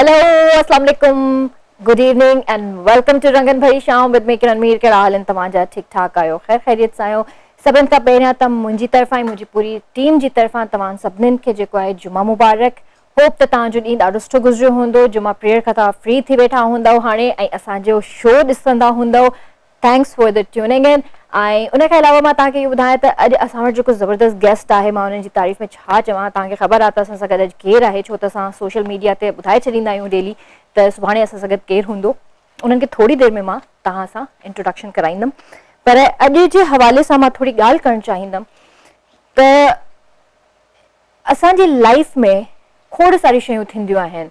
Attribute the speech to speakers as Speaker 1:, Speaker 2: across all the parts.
Speaker 1: Hello, अस्सलाम वालेकुम, good evening and welcome to रंगन भरी शाम विद मी किरण मीर। कहिड़ा हाल आहिनि तव्हांजा? ठीक ठाक आहियो? ख़ैर ख़ैरियत सां आहियो? सभिनि खां पहिरियां त मुंहिंजी तरफ़ां ऐं मुंहिंजी पूरी टीम जी तरफ़ां तव्हां सभिनीनि खे जेको आहे जुमा मुबारक। होप त तव्हांजो ॾींहुं ॾाढो सुठो गुज़रियो हूंदो। जुमा प्रेयर खां तव्हां फ्री थी वेठा हूंदव हाणे ऐं असांजो शो ॾिसंदा हूंदव। Thanks for the tuning in. ऐं उनखां अलावा मां तव्हांखे इहो ॿुधायां त अॼु असां वटि जेको ज़बरदस्त गेस्ट आहे, मां उन्हनि जी तारीफ़ में छा चवां। तव्हांखे ख़बर आहे त असां सां गॾु अॼु केरु आहे, छो त असां सोशल मीडिया ते ॿुधाए छॾींदा आहियूं डेली त सुभाणे असां सां गॾु केरु हूंदो। उन्हनि खे थोरी देरि में मां तव्हां सां इंट्रोडक्शन कराईंदमि, पर अॼु जे हवाले सां मां थोरी ॻाल्हि करणु चाहींदमि त असांजी लाइफ में खोड़ सारी शयूं थींदियूं आहिनि।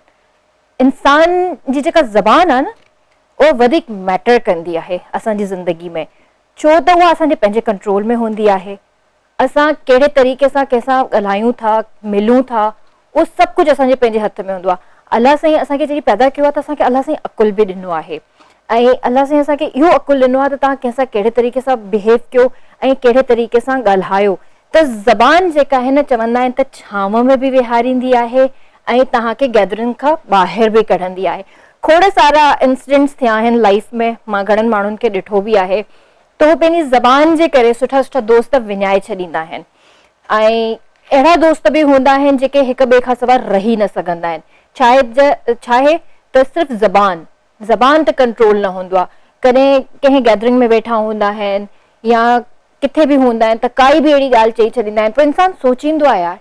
Speaker 1: इंसान जी जेका ज़बान आहे न, उहा वधीक मैटर कंदी आहे असांजी ज़िंदगी में, छो त उहा असांजे पंहिंजे कंट्रोल में हूंदी आहे। असां कहिड़े तरीक़े सां कंहिंसां ॻाल्हायूं था, मिलूं था, उहो सभु कुझु असांजे पंहिंजे हथ में हूंदो आहे। अलाह साईं असांखे जॾहिं पैदा कयो आहे त असांखे अलाह साईं अकुल बि ॾिनो आहे ऐं अलाह साईं असांखे इहो अकुल ॾिनो आहे त तव्हां कंहिंसां कहिड़े तरीक़े सां बिहेव कयो ऐं कहिड़े तरीक़े सां ॻाल्हायो। त ज़बान जेका आहे न, चवंदा आहिनि त छांव में बि विहारींदी आहे ऐं तव्हांखे गैदरिन खां ॿाहिरि बि कढंदी आहे। खोड़ सारा इंसिडेंट्स थिया आहिनि लाइफ में, मां घणनि माण्हुनि खे ॾिठो बि आहे त उहो पंहिंजी ज़बान जे करे सुठा सुठा दोस्त विञाए छॾींदा आहिनि ऐं अहिड़ा दोस्त बि हूंदा आहिनि जेके हिक ॿिए खां सवाइ रही न सघंदा आहिनि। छा आहे त सिर्फ़ु ज़बान ते कंट्रोल न हूंदो आहे। कॾहिं कंहिं गैदरिंग में वेठा हूंदा आहिनि या किथे बि हूंदा आहिनि त काई बि अहिड़ी ॻाल्हि चई छॾींदा आहिनि, पोइ इंसानु सोचींदो आहे यार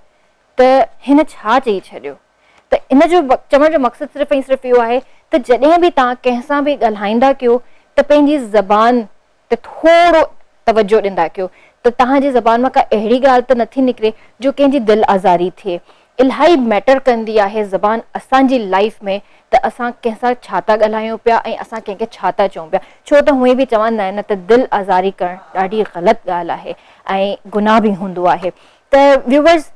Speaker 1: त हिन छा चई छॾियो। त इन जो चवण जो मक़सदु सिर्फ़ु ऐं सिर्फ़ु इहो आहे त जॾहिं बि तव्हां कंहिंसां बि ॻाल्हाईंदा कयो त पंहिंजी ज़बान ते थोरो तवजो ॾींदा कयो त तव्हांजी ज़बान मां का अहिड़ी ॻाल्हि त नथी निकिरे जो कंहिंजी दिलि आज़ारी थिए। इलाही मैटर कंदी आहे ज़बान असांजी लाइफ में, त असां कंहिंसां छा था ॻाल्हायूं पिया ऐं असां कंहिंखे छा था चऊं पिया। छो त हूअं बि चवंदा आहिनि न त दिलि आज़ारी करणु ॾाढी ग़लति ॻाल्हि आहे ऐं गुनाह बि हूंदो आहे। त व्यूवर्स,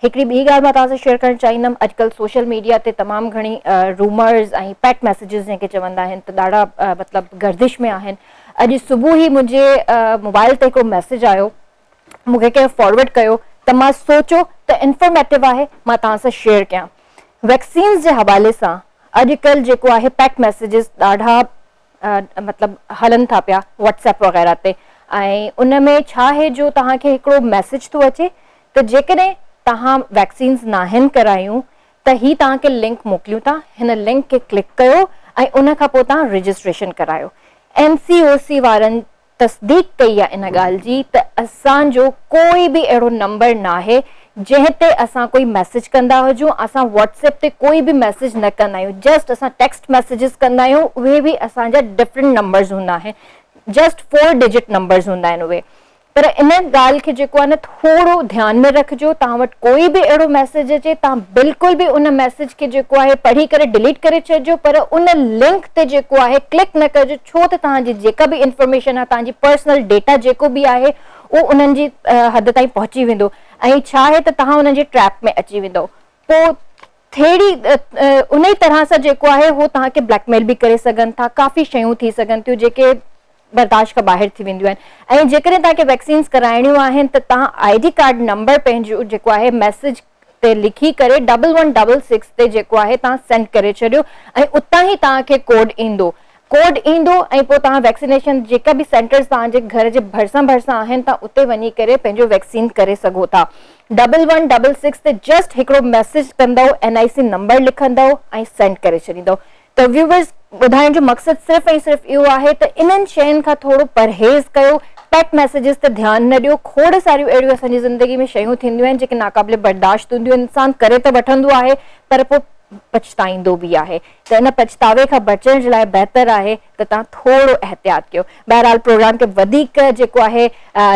Speaker 1: हिकिड़ी ॿी ॻाल्हि मां तव्हां सां शेयर करणु चाहींदमि। अॼुकल्ह सोशल मीडिया ते तमामु घणी रूमर्स ऐं पेट मैसेजिस जंहिंखे चवंदा आहिनि त ॾाढा मतिलबु गर्दिश में आहिनि। अॼु सुबुह ई मुंहिंजे मोबाइल ते हिकिड़ो मैसेज आयो, मूंखे कंहिं फॉरवर्ड कयो त मां सोचियो त इंफॉर्मेटिव आहे, मां तव्हां सां शेयर कयां। वैक्सीन्स जे हवाले सां अॼुकल्ह जेको आहे पेट मैसेजिस ॾाढा मतिलबु हलनि था पिया व्हाट्सएप वग़ैरह ते, ऐं उन में छा आहे जो तव्हांखे हिकिड़ो मैसेज थो अचे त जेकॾहिं तव्हां वैक्सीन्स नाहिनि करायूं त ही तव्हांखे लिंक मोकिलियूं था, हिन लिंक खे क्लिक कयो ऐं उन खां पोइ तव्हां रजिस्ट्रेशन करायो। MCOC वारनि तस्दीक कई आहे इन ॻाल्हि जी त असांजो कोई बि अहिड़ो नंबर न आहे जंहिं ते असां कोई मैसेज कंदा हुजूं। असां व्हाट्सएप ते कोई बि मैसेज न कंदा आहियूं, जस्ट असां टेक्स्ट मैसेजिस कंदा आहियूं। उहे बि असांजा डिफरेंट नंबर्स हूंदा आहिनि, जस्ट 4 डिजिट नंबर्स हूंदा आहिनि उहे। पर इन ॻाल्हि खे जेको आहे न, थोरो ध्यान में रखिजो। तव्हां वटि कोई बि अहिड़ो मैसेज अचे, तव्हां बिल्कुलु बि उन मैसेज खे जेको आहे पढ़ी करे डिलीट करे छॾिजो, पर उन लिंक ते जेको आहे क्लिक न कजो, छो त तव्हांजी जेका बि इंफॉर्मेशन आहे, तव्हांजी पर्सनल डेटा जेको बि आहे, उहो उन्हनि जी हद ताईं पहुची वेंदो ऐं छा आहे त तव्हां उन्हनि जे ट्रैप में अची वेंदो। पोइ थोरी उन ई तरह सां जेको आहे उहो तव्हांखे ब्लैकमेल बि करे सघनि था। काफ़ी शयूं थी सघनि थियूं जेके बर्दाश्त खां ॿाहिरि थी वेंदियूं आहिनि। ऐं जेकॾहिं तव्हांखे वैक्सीन्स कराइणियूं आहिनि त तव्हां ID कार्ड नंबर पंहिंजो जेको आहे मैसेज ते लिखी करे 1166 ते जेको आहे तव्हां सेंड करे छॾियो ऐं उतां ई तव्हांखे कोड ईंदो ऐं पोइ तव्हां वैक्सीनेशन जेका बि सेंटर्स तव्हांजे घर जे भरिसां आहिनि, तव्हां उते वञी करे पंहिंजो वैक्सीन करे सघो था। 1166 ते जस्ट हिकिड़ो मैसेज कंदव, NIC नंबर लिखंदव ऐं सेंड करे छॾींदव। त व्यूवर्स, ॿुधाइण जो मक़सदु सिर्फ़ु ऐं सिर्फ़ु इहो आहे त इन्हनि शयुनि खां थोरो परहेज़ कयो, पेट मैसेजिस ते ध्यानु न ॾियो। खोड़ सारियूं अहिड़ियूं असांजी ज़िंदगी में शयूं थींदियूं आहिनि जेके नाक़ाबिले बर्दाश्त हूंदियूं आहिनि। इंसानु करे त वठंदो आहे पर पोइ पछताईंदो बि आहे, त इन पछतावे खां बचण जे लाइ बहितर आहे त तव्हां थोरो एहतियात कयो। बहरहाल, प्रोग्राम खे वधीक जेको आहे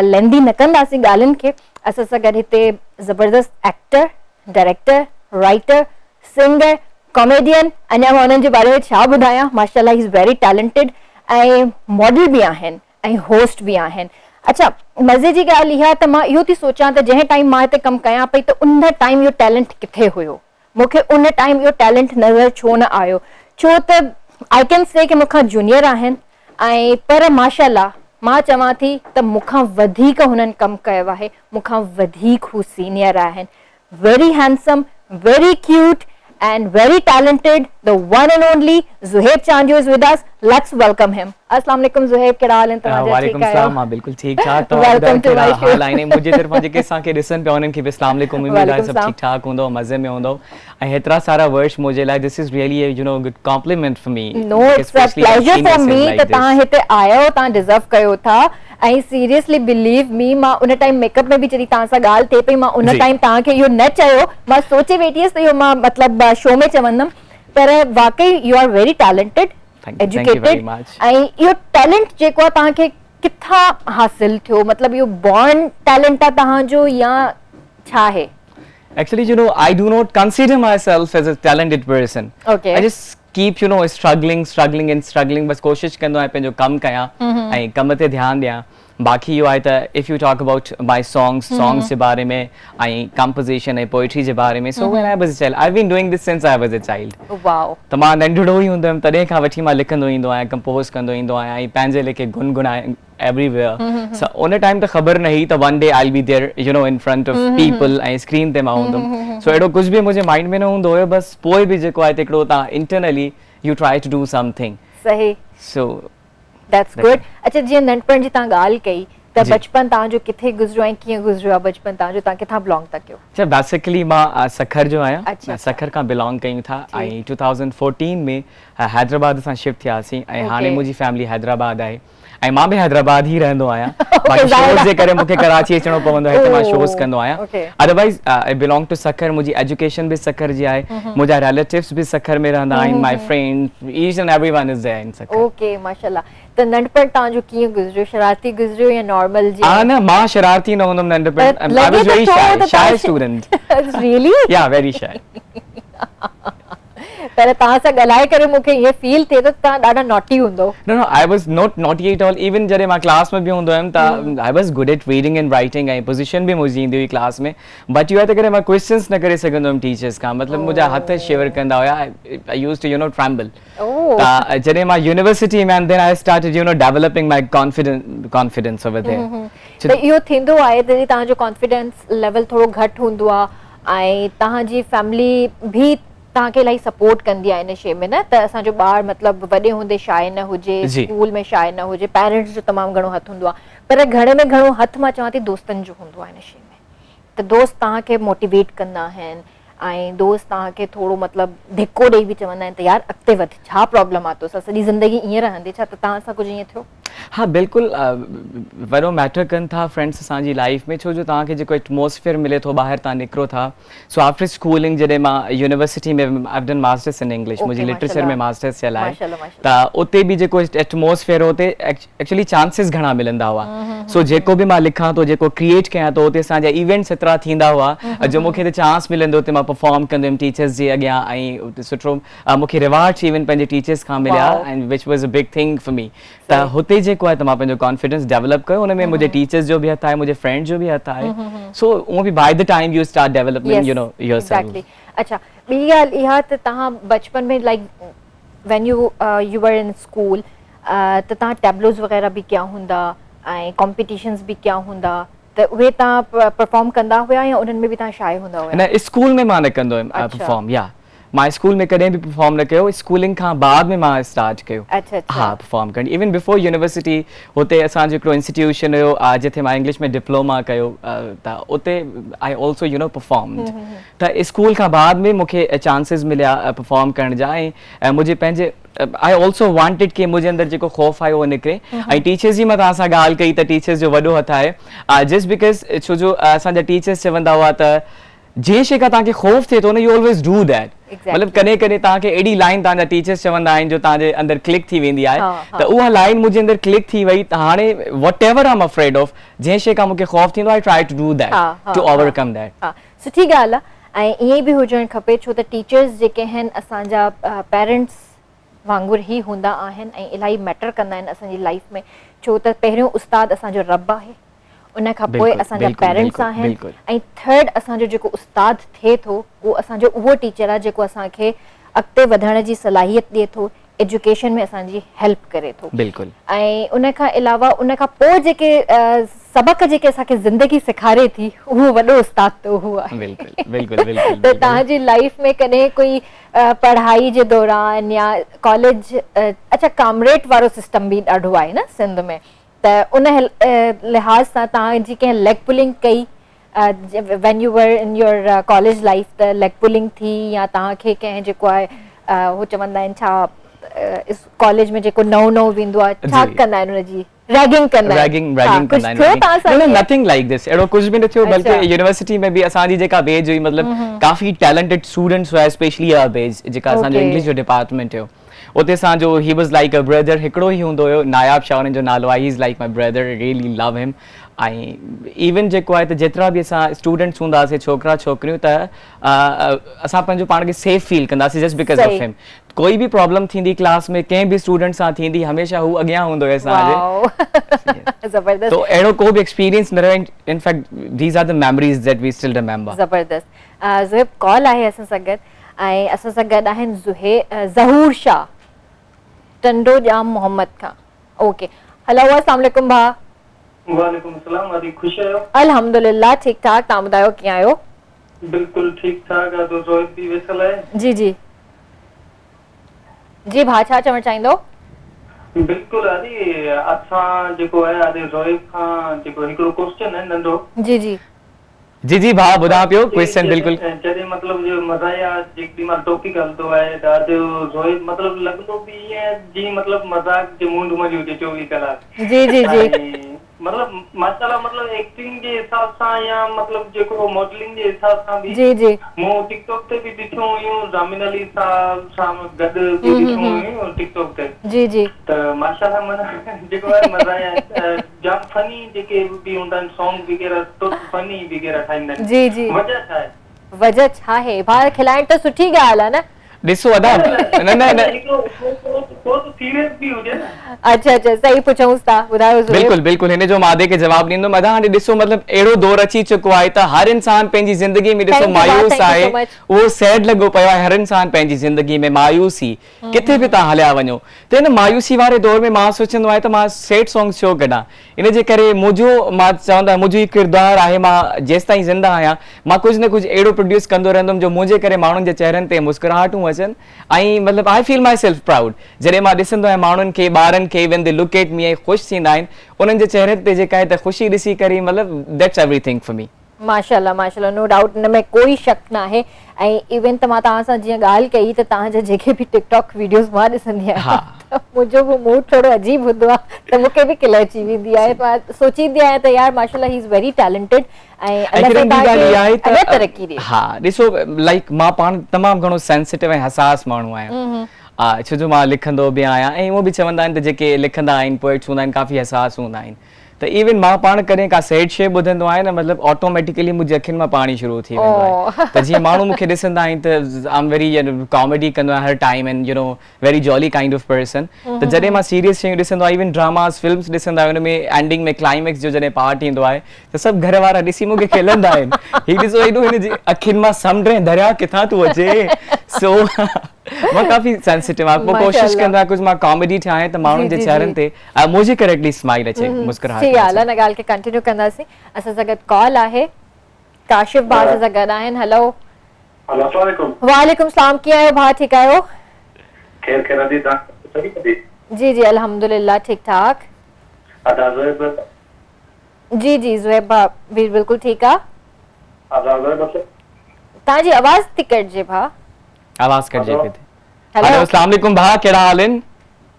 Speaker 1: लेंदी न कंदासीं ॻाल्हियुनि खे। असां सां गॾु हिते ज़बरदस्त actor, director, writer, singer, comedian, अञा मां उन्हनि जे बारे में छा ॿुधायां, माशाल्लाह ही इज़ वेरी टैलेंटेड, ऐं मॉडल बि आहिनि ऐं होस्ट बि आहिनि। अच्छा, मज़े जी ॻाल्हि इहा त मां इहो थी सोचां त जंहिं टाइम मां हिते कमु कयां पई त उन टाइम इहो टैलेंट किथे हुयो, मूंखे उन टाइम इहो टैलेंट नज़र छो न आयो। छो त आई कैन से कि मूंखां जूनियर आहिनि ऐं पर माशाल्लाह मां चवां थी त मूंखां वधीक हुननि कमु कयो आहे, मूंखां वधीक हू सीनियर आहिनि। Very handsome, very cute and very talented, the one and only Zuhaib Chandio is with us. Let's welcome him. अस्सलाम वालेकुम Zuhaib, क्या हाल है तुम्हारा?
Speaker 2: वालेकुम सलाम, हां बिल्कुल ठीक ठाक। तो
Speaker 1: वेलकम टू माय शो।
Speaker 2: हाल आइने मुझे तरफा जेके असांखे ॾिसनि पिया उन्हनि खे बि अस्सलाम वालेकुम, उम्मीद आहे सभु ठीक ठाक हूंदो, मज़े में हूंदो ऐं हेतिरा सारा वर्ड्स मुझे लाइ this is really you know good compliment for me.
Speaker 1: No, it's a pleasure for me त तव्हां हिते आयो, तव्हां डिजर्व कयो था ऐं सीरियसली बिलीव मी, मां उन टाइम मेकअप में भी जॾहिं तव्हां सां ॻाल्हि थिए पई, मां उन टाइम तव्हांखे इहो न चयो, मां सोचे वेठी हुअसि त इहो मां मतिलबु शो में चवंदमि, पर वाकई you are very talented, educated ऐं इहो टैलेंट जेको आहे तव्हांखे किथां हासिल थियो, मतिलबु इहो बॉर्न टैलेंट आहे तव्हांजो या छा आहे?
Speaker 2: Actually, you know, I do not consider myself as a talented person.
Speaker 1: Okay.
Speaker 2: I just keep, you know, struggling. बस कोशिश कंदो आहियां पंहिंजो कमु कयां ऐं कम ते ध्यानु ॾियां। बाक़ी इहो आहे त if you talk about my songs जे बारे में ऐं composition ऐं poetry जे बारे में, so when I was a child, I've been doing this since I was a child.
Speaker 1: Wow.
Speaker 2: त मां नंढड़ो ई हूंदो हुयमि तॾहिं खां वठी मां लिखंदो ईंदो आहियां, कंपोज कंदो ईंदो आहियां ऐं पंहिंजे लेखे गुनगुनाए everywhere. So उन टाइम त ख़बर न हुई त one day I'll be there, you know, in front of people ऐं स्क्रीन ते मां हूंदुमि। So एॾो कुझु बि मुंहिंजे माइंड में न हूंदो हुयो, बस पोइ बि जेको आहे हिकिड़ो तव्हां internally you try to do something.
Speaker 1: सही।
Speaker 2: So
Speaker 1: that's good. अच्छा, जीअं नंढपण जी तव्हां ॻाल्हि कई त बचपन तव्हांजो किथे गुज़रियो ऐं कीअं गुज़रियो आहे बचपन तव्हांजो, तव्हां किथां बिलोंग था कयो?
Speaker 2: अच्छा, बेसिकली मां सखर जो आहियां।
Speaker 1: अच्छा।
Speaker 2: सखर खां बिलोंग कयूं था ऐं 2014 में हैदराबाद सां शिफ्ट थियासीं ऐं हाणे मुंहिंजी फैमिली हैदराबाद आहे ऐं मां बि हैदराबाद ई रहंदो आहियां। बाक़ी शोज़ जे करे मूंखे कराची अचणो पवंदो आहे, हिते मां शोज़ कंदो आहियां। Otherwise I belong to Sukkur, मुंहिंजी एजुकेशन बि सखर जी आहे, मुंहिंजा रिलेटिव्स बि सखर में रहंदा आहिनि, my friend each and everyone is there in Sukkur.
Speaker 1: Okay, माशाल्लाह। त नंढपण तव्हांजो कीअं गुज़रियो? शरारती गुज़रियो या नॉर्मल जी?
Speaker 2: न, मां शरारती न हूंदुमि नंढपण। I was very shy student.
Speaker 1: Really?
Speaker 2: या वेरी शाय।
Speaker 1: पर तव्हां सां ॻाल्हाए करे मूंखे ईअं फील थिए थो तव्हां ॾाढा नॉटी हूंदो।
Speaker 2: No, I was not naughty at all. Even जॾहिं मां क्लास में बि हूंदो हुयमि त I was good at reading and writing ऐं पोजीशन बि मुंहिंजी ईंदी हुई क्लास में, बट इहो आहे त करे मां क्वेश्चंस न करे सघंदो हुयमि टीचर्स खां, मतिलबु मुंहिंजा हथ शिवर कंदा हुया। I used to, you know, tremble. त जॾहिं मां यूनिवर्सिटी में and then I started, you know, developing my confidence over there.
Speaker 1: त इहो थींदो आहे जॾहिं तव्हांजो कॉन्फिडेंस लेवल थोरो घटि हूंदो आहे ऐं तव्हांजी फैमिली बि तव्हांखे इलाही सपोर्ट कंदी आहे इन शइ में, न त असांजो ॿारु मतिलबु वॾे हूंदे शाय न हुजे, स्कूल में शाय न हुजे, पेरेंट्स जो तमामु घणो हथु हूंदो आहे, पर घणे में घणो हथु मां चवां थी दोस्तनि जो हूंदो आहे इन शइ में। त दोस्त तव्हांखे मोटिवेट कंदा आहिनि ऐं दोस्त तव्हांखे थोरो मतिलबु धिको ॾेई बि चवंदा आहिनि त यार अॻिते वध, छा प्रॉब्लम आहे तोसां, सॼी ज़िंदगी ईअं रहंदी, छा त तव्हां सां कुझु ईअं थियो?
Speaker 2: हाँ बिल्कुल, वॾो मैटर कनि था फ्रेंड्स असांजी लाइफ में, छो जो तव्हांखे जेको एटमॉस्फेयर मिले थो ॿाहिरि तव्हां निकिरो था। सो आफ्टर स्कूलिंग जॾहिं मां यूनिवर्सिटी में I done masters in English, मुंहिंजी लिटरेचर में मास्टर्स थियल आहे, त उते बि जेको एटमॉस्फेयर हो उते एक्चुअली चांसिस घणा मिलंदा हुआ। सो जेको बि मां लिखां थो, जेको क्रिएट कयां थो, उते असांजा इवेंट्स एतिरा थींदा हुआ जो मूंखे त चांस मिलंदो उते मां परफॉर्म कंदो हुयमि टीचर्स जे अॻियां ऐं उते सुठो मूंखे रिवार्ड्स इवन पंहिंजे टीचर्स खां मिलिया and which was a big thing for me. त हुते जेको आहे त मां पंहिंजो कॉन्फिडेंस डेवलप कयो, हुन में मुंहिंजे टीचर्स जो बि हथु आहे, मुंहिंजे फ्रेंड जो बि हथु आहे। सो उहो बि by the time you start developing, you know, yourself.
Speaker 1: अच्छा, ॿी ॻाल्हि इहा त तव्हां बचपन में like when you were in school त तव्हां टैबलोस वग़ैरह बि कया हूंदा ऐं कॉम्पिटिशन्स बि कया हूंदा, त उहे तव्हां परफॉर्म कंदा हुया या उन्हनि में बि तव्हां शाय हूंदा हुया?
Speaker 2: न, स्कूल में मां न कंदो हुयमि परफॉर्म, या मां स्कूल में कॾहिं बि परफॉर्म न कयो, स्कूलिंग खां बाद में मां स्टार्ट कयो। हा, परफॉर्म करणु इवन बिफोर यूनिवर्सिटी। हुते असांजो हिकिड़ो इंस्टीट्यूशन हुयो जिथे मां इंग्लिश में डिप्लोमा कयो, त उते I also, you no, performed. त स्कूल खां बाद में मूंखे चांसिस मिलिया परफॉर्म करण जा ऐं मुंहिंजे पंहिंजे I also wanted कि मुझे अंदर जेको खौफ आहे उहो निकिरे ऐं टीचर्स जी मां तव्हां सां ॻाल्हि कई त टीचर्स जो वॾो हथु आहे, जस्ट बिकॉज़ छो जो असांजा टीचर्स चवंदा हुआ त जे शइ खां तव्हांखे खौफ थिए थो न, यू ऑलवेज डू दैट। मतिलबु कॾहिं कॾहिं तव्हांखे एॾी लाइन तव्हांजा टीचर्स चवंदा आहिनि जो तव्हांजे अंदरि क्लिक थी वेंदी आहे, त उहा लाइन मुंहिंजे अंदरि क्लिक थी वई। त हाणे whatever I am afraid of, जंहिं शइ खां मूंखे खौफ थींदो, I try to do that to overcome that.
Speaker 1: सुठी ॻाल्हि आहे ऐं ईअं बि हुजणु खपे, छो त टीचर्स जेके आहिनि असांजा पेरेंट्स वांगुरु ई हूंदा आहिनि ऐं इलाही मैटर कंदा आहिनि असांजी लाइफ में, छो त पहिरियों उस्ताद असांजो रब आहे, उन खां पोइ असांजा पेरेंट्स आहिनि ऐं थर्ड असांजो जेको उस्ताद थिए थो उहो असांजो उहो टीचर आहे जेको असांखे अॻिते वधण जी सलाहियत ॾिए थो, एजुकेशन में असांजी हेल्प करे थो
Speaker 2: बिल्कुल
Speaker 1: ऐं उन खां अलावा उन खां पोइ जेके सबक जेके असांखे ज़िंदगी सेखारे थी उहो वॾो उस्ताद त उहो आहे
Speaker 2: बिल्कुल बिल्कुल बिल्कुल
Speaker 1: त तव्हांजी लाइफ में कॾहिं कोई पढ़ाई जे दौरान या कॉलेज अच्छा कामरेड वारो सिस्टम बि ॾाढो आहे न सिंध में त उन लिहाज़ सां तव्हांजी कंहिं लेग पुलिंग कई when you were in your college life त लेग पुलिंग थी या तव्हांखे कंहिं जेको आहे उहो चवंदा आहिनि छा कॉलेज में जेको नओं वेंदो आहे छा कंदा आहिनि उनजी रैगिंग कंदा आहिनि
Speaker 2: नथिंग लाइक दिस एड़ो कुछ भी न थियो बल्कि यूनिवर्सिटी में भी असांजी जेका बेज हुई मतलब काफी टैलेंटेड स्टूडेंट्स हुआ स्पेशली आवर बेज जेका असांजो इंग्लिश जो डिपार्टमेंट हो उते सां जो he was like a brother हिकड़ो ही हुंदो हो नायाब शाह उन जो नालो आहे he is like my brother really love him I even जेको आहे त जेतिरा बि असां स्टूडेंट्स हूंदासीं छोकिरा छोकिरियूं त असां पंहिंजो पाण खे सेफ फील कंदासीं जस्ट बिकॉज ऑफ हिम कोई भी प्रॉब्लम थींदी क्लास में कंहिं भी स्टूडेंट सां थींदी हमेशा हू अॻियां हूंदो आहे असांजे
Speaker 1: ज़बरदस्त
Speaker 2: तो अहिड़ो को बि एक्सपीरियंस न रहियो in fact these are the memories that we still remember
Speaker 1: ज़बरदस्त ज़ुहैब कॉल आहे असां सां गॾु ऐं असां सां गॾु आहिनि ज़हूर शाह टंडो जाम मोहम्मद खां ओके हेलो अस्सलाम वालेकुम भा
Speaker 3: वालेकुम अस्सलाम वादी खुश आयो
Speaker 1: अल्हम्दुलिल्लाह ठीक ठाक तव्हां ॿुधायो कीअं आहियो
Speaker 3: बिल्कुल ठीक ठाक आहे तो ज़ोहिब भी वेसल आहे
Speaker 1: जी जी जी भा छा चवण चाहींदो
Speaker 3: बिल्कुल आदि असां जेको आहे आदि ज़ोहिब खां जेको हिकिड़ो क्वेश्चन आहे नंढो
Speaker 2: जी जी जी जी भा ॿुधां पियो क्वेश्चन बिल्कुल
Speaker 3: जॾहिं मतलब जो मज़ाया जेकॾहिं मां टॉपिक हलंदो आहे त अॼु ज़ोहिब मतलब लॻंदो बि ईअं जीअं मतलब मज़ाक जे मूंड मजी हुजे 24 कलाक
Speaker 1: जी जी जी
Speaker 3: मतलब माशाल्लाह मतलब एक्टिंग जे हिसाब सां या मतलब जेको मॉडलिंग जे हिसाब सां भी
Speaker 1: जी जी
Speaker 3: मूं टिकटॉक ते भी ॾिठो हुयूं जामिन अली साहब सां गॾु भी ॾिठो हुयूं टिकटॉक ते
Speaker 1: जी जी
Speaker 3: त माशाल्लाह मन जेको आहे मज़ा जाम फनी जेके भी हूंदा आहिनि सॉन्ग वग़ैरह तो फनी वग़ैरह ठाहींदा आहिनि
Speaker 1: जी जी वजह छा आहे भाउ खिलाइण त सुठी ॻाल्हि आहे न
Speaker 2: ॾिसो अदा न न न
Speaker 1: अच्छा अच्छा सही पुछऊं था ॿुधायो
Speaker 2: बिल्कुल बिल्कुल हिन जो मादे के जवाब ॾींदो अदा हाणे ॾिसो मतलब अहिड़ो दौर अची चुको आहे त हर इंसान पंहिंजी ज़िंदगी में ॾिसो मायूस आहे उहो सैड लॻो पियो आहे हर इंसान पंहिंजी ज़िंदगी में मायूसी किथे बि तव्हां हलिया वञो त हिन मायूसी वारे दौर में मां सोचंदो आहियां त मां सैड सॉन्ग छो कढां इन जे करे मुंहिंजो मां चवंदा मुंहिंजो ही किरदारु आहे मां जेसि ताईं ज़िंदा आहियां मां कुझु न कुझु अहिड़ो प्रोड्यूस कंदो रहंदुमि जो मुंहिंजे करे माण्हुनि जे चेहरनि ते मुस्कुराहटूं अचनि ऐं मतलब I feel my self proud जॾहिं मां ॾिसंदो आहियां माण्हुनि खे ॿारनि खे when they look at me ऐं ख़ुशि थींदा आहिनि उन्हनि जे चेहरे ते जेका आहे त ख़ुशी ॾिसी करे मतलब दैट्स एवरीथिंग फॉर मी
Speaker 1: माशाल्लाह माशाल्लाह नो डाउट इन में कोई शक न आहे ऐं इवन त मां तव्हां सां जीअं ॻाल्हि कई त तव्हांजा जेके बि टिकटॉक वीडियोस मां ॾिसंदी आहियां त मुंहिंजो बि मूड थोरो अजीब हूंदो आहे त मूंखे बि खिल अची वेंदी आहे मां सोचींदी आहियां त यार माशाल्लाह ही इज़ वेरी टैलेंटेड ऐं अलाह तरक़ी ॾे
Speaker 2: हा ॾिसो लाइक मां पाण तमामु घणो सेंसिटिव ऐं हसास माण्हू आहियां छो जो मां लिखंदो बि आहियां ऐं उहो बि चवंदा आहिनि त जेके लिखंदा आहिनि पोइट्स हूंदा आहिनि काफ़ी हसास हूंदा आहिनि त इवन मां पाण कॾहिं का सैड शइ ॿुधंदो आहियां न मतलब ऑटोमेटिकली मुंहिंजी अखियुनि मां पाणी शुरू थी वेंदो आहे त जीअं माण्हू मूंखे ॾिसंदा आहिनि त आई एम वेरी कॉमेडी कंदो आहियां हर time and you know very jolly kind of person त जॾहिं मां सीरियस शयूं ॾिसंदो आहियां इवन ड्रामास फिल्म्स ॾिसंदा आहियूं हुन में एंडिंग में क्लाइमेक्स जो जॾहिं पार्ट ईंदो आहे त सभु घर वारा ॾिसी मूंखे खिलंदा आहिनि हीउ ॾिसो हेॾो हिन जी अखियुनि मां समुंड ऐं दरिया किथां थो अचे सो मां काफ़ी सेंसिटिव आहियां पोइ कोशिश कंदो आहियां कुझु मां कॉमेडी ठाहियां त माण्हुनि जे चेहरनि ते मुंहिंजे करे एटलीस्ट स्माइल अचे मुस्कुराहट
Speaker 1: सही ॻाल्हि आहे न ॻाल्हि खे कंटिन्यू कंदासीं असां सां गॾु कॉल आहे काशिफ भाउ सां गॾु आहिनि हेलो वालेकुम सलाम कीअं आहियो भाउ ठीकु आहियो
Speaker 3: खैर खैर अदी तव्हां
Speaker 1: जी जी अल्हम्दुलिल्लाह ठीक ठाक जी जी ज़ुहैब भाउ बि बिल्कुलु ठीकु आहे तव्हांजी आवाज़ थी कटिजे भाउ
Speaker 2: आवाज़ कटिजे पई हेलो अस्सलाम वालेकुम भाउ कहिड़ा हाल आहिनि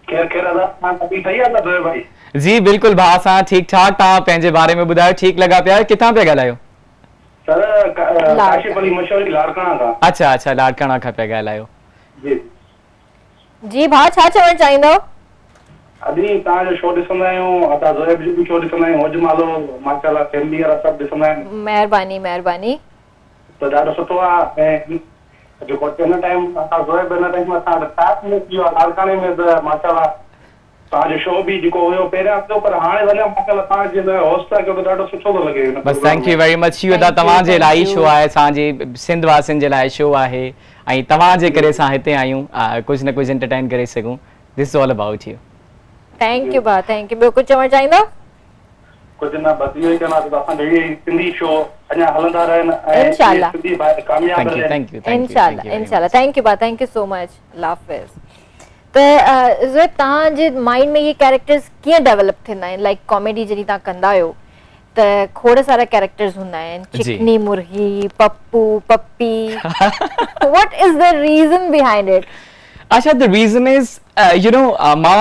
Speaker 3: खैर खैर अदा तव्हां सभी सही आहे ज़ुहैब भाई
Speaker 2: जी बिल्कुल भाउ असां ठीक ठाक तव्हां पंहिंजे बारे में ॿुधायो ठीक लॻा पिया किथां पिया ॻाल्हायो
Speaker 3: सर काशिफ अली मशहूरी लाड़काना खां
Speaker 2: अच्छा अच्छा लाड़काना खां पिया ॻाल्हायो
Speaker 3: जी
Speaker 1: जी भाउ छा चवण चाहींदो
Speaker 3: अदी तव्हांजो शो ॾिसंदा आहियूं असां ज़ुहैब जो बि शो ॾिसंदा आहियूं होजमालो माशाल्लाह फैमिली वारा सभु ॾिसंदा आहिनि
Speaker 1: महिरबानी महिरबानी
Speaker 3: त ॾाढो सुठो आहे ऐं जेको हिन टाइम असां ज़ुहैब हिन टाइम असां साथ में थी वियो आहे लाड़काने में त माशाल्लाह
Speaker 4: ताजो शो भी जो हुयो पहिरियां हफ़्तो पर हाणे वञा मूंखे ता जे होस्ट था कयो ॾाढो सुठो थो लॻे
Speaker 2: बस thank you very much Shivda तव्हां जे लाइ शो आहे असांजे सिंध वासियुनि जे लाइ शो आहे ऐं तव्हां जे करे असां हिते आहियूं कुझु न कुझु एंटरटेन करे सघूं this is all about U
Speaker 1: thank U बा थैंक यू ॿियो कुझु चवणु चाहींदो
Speaker 4: कुझु न बस इहो ई चवंदा त असांजो इहे सिंधी शो अञा हलंदा रहनि ऐं
Speaker 1: इंशाल्लाह
Speaker 4: सिंधी कामयाब रहनि
Speaker 2: थैंक यू
Speaker 1: इंशाल्लाह थैंक यू बा थैंक यू सो मच अल्लाह हाफिज़ त ज़ोएब तव्हांजे माइंड में ये कैरेक्टर्स कीअं डेवलप थींदा आहिनि लाइक कॉमेडी जॾहिं तव्हां कंदा आहियो त खोड़ सारा कैरेक्टर्स हूंदा आहिनि चिकनी मुर्गी पप्पू पप्पी what is the reason behind it
Speaker 2: अच्छा the reason is you know मां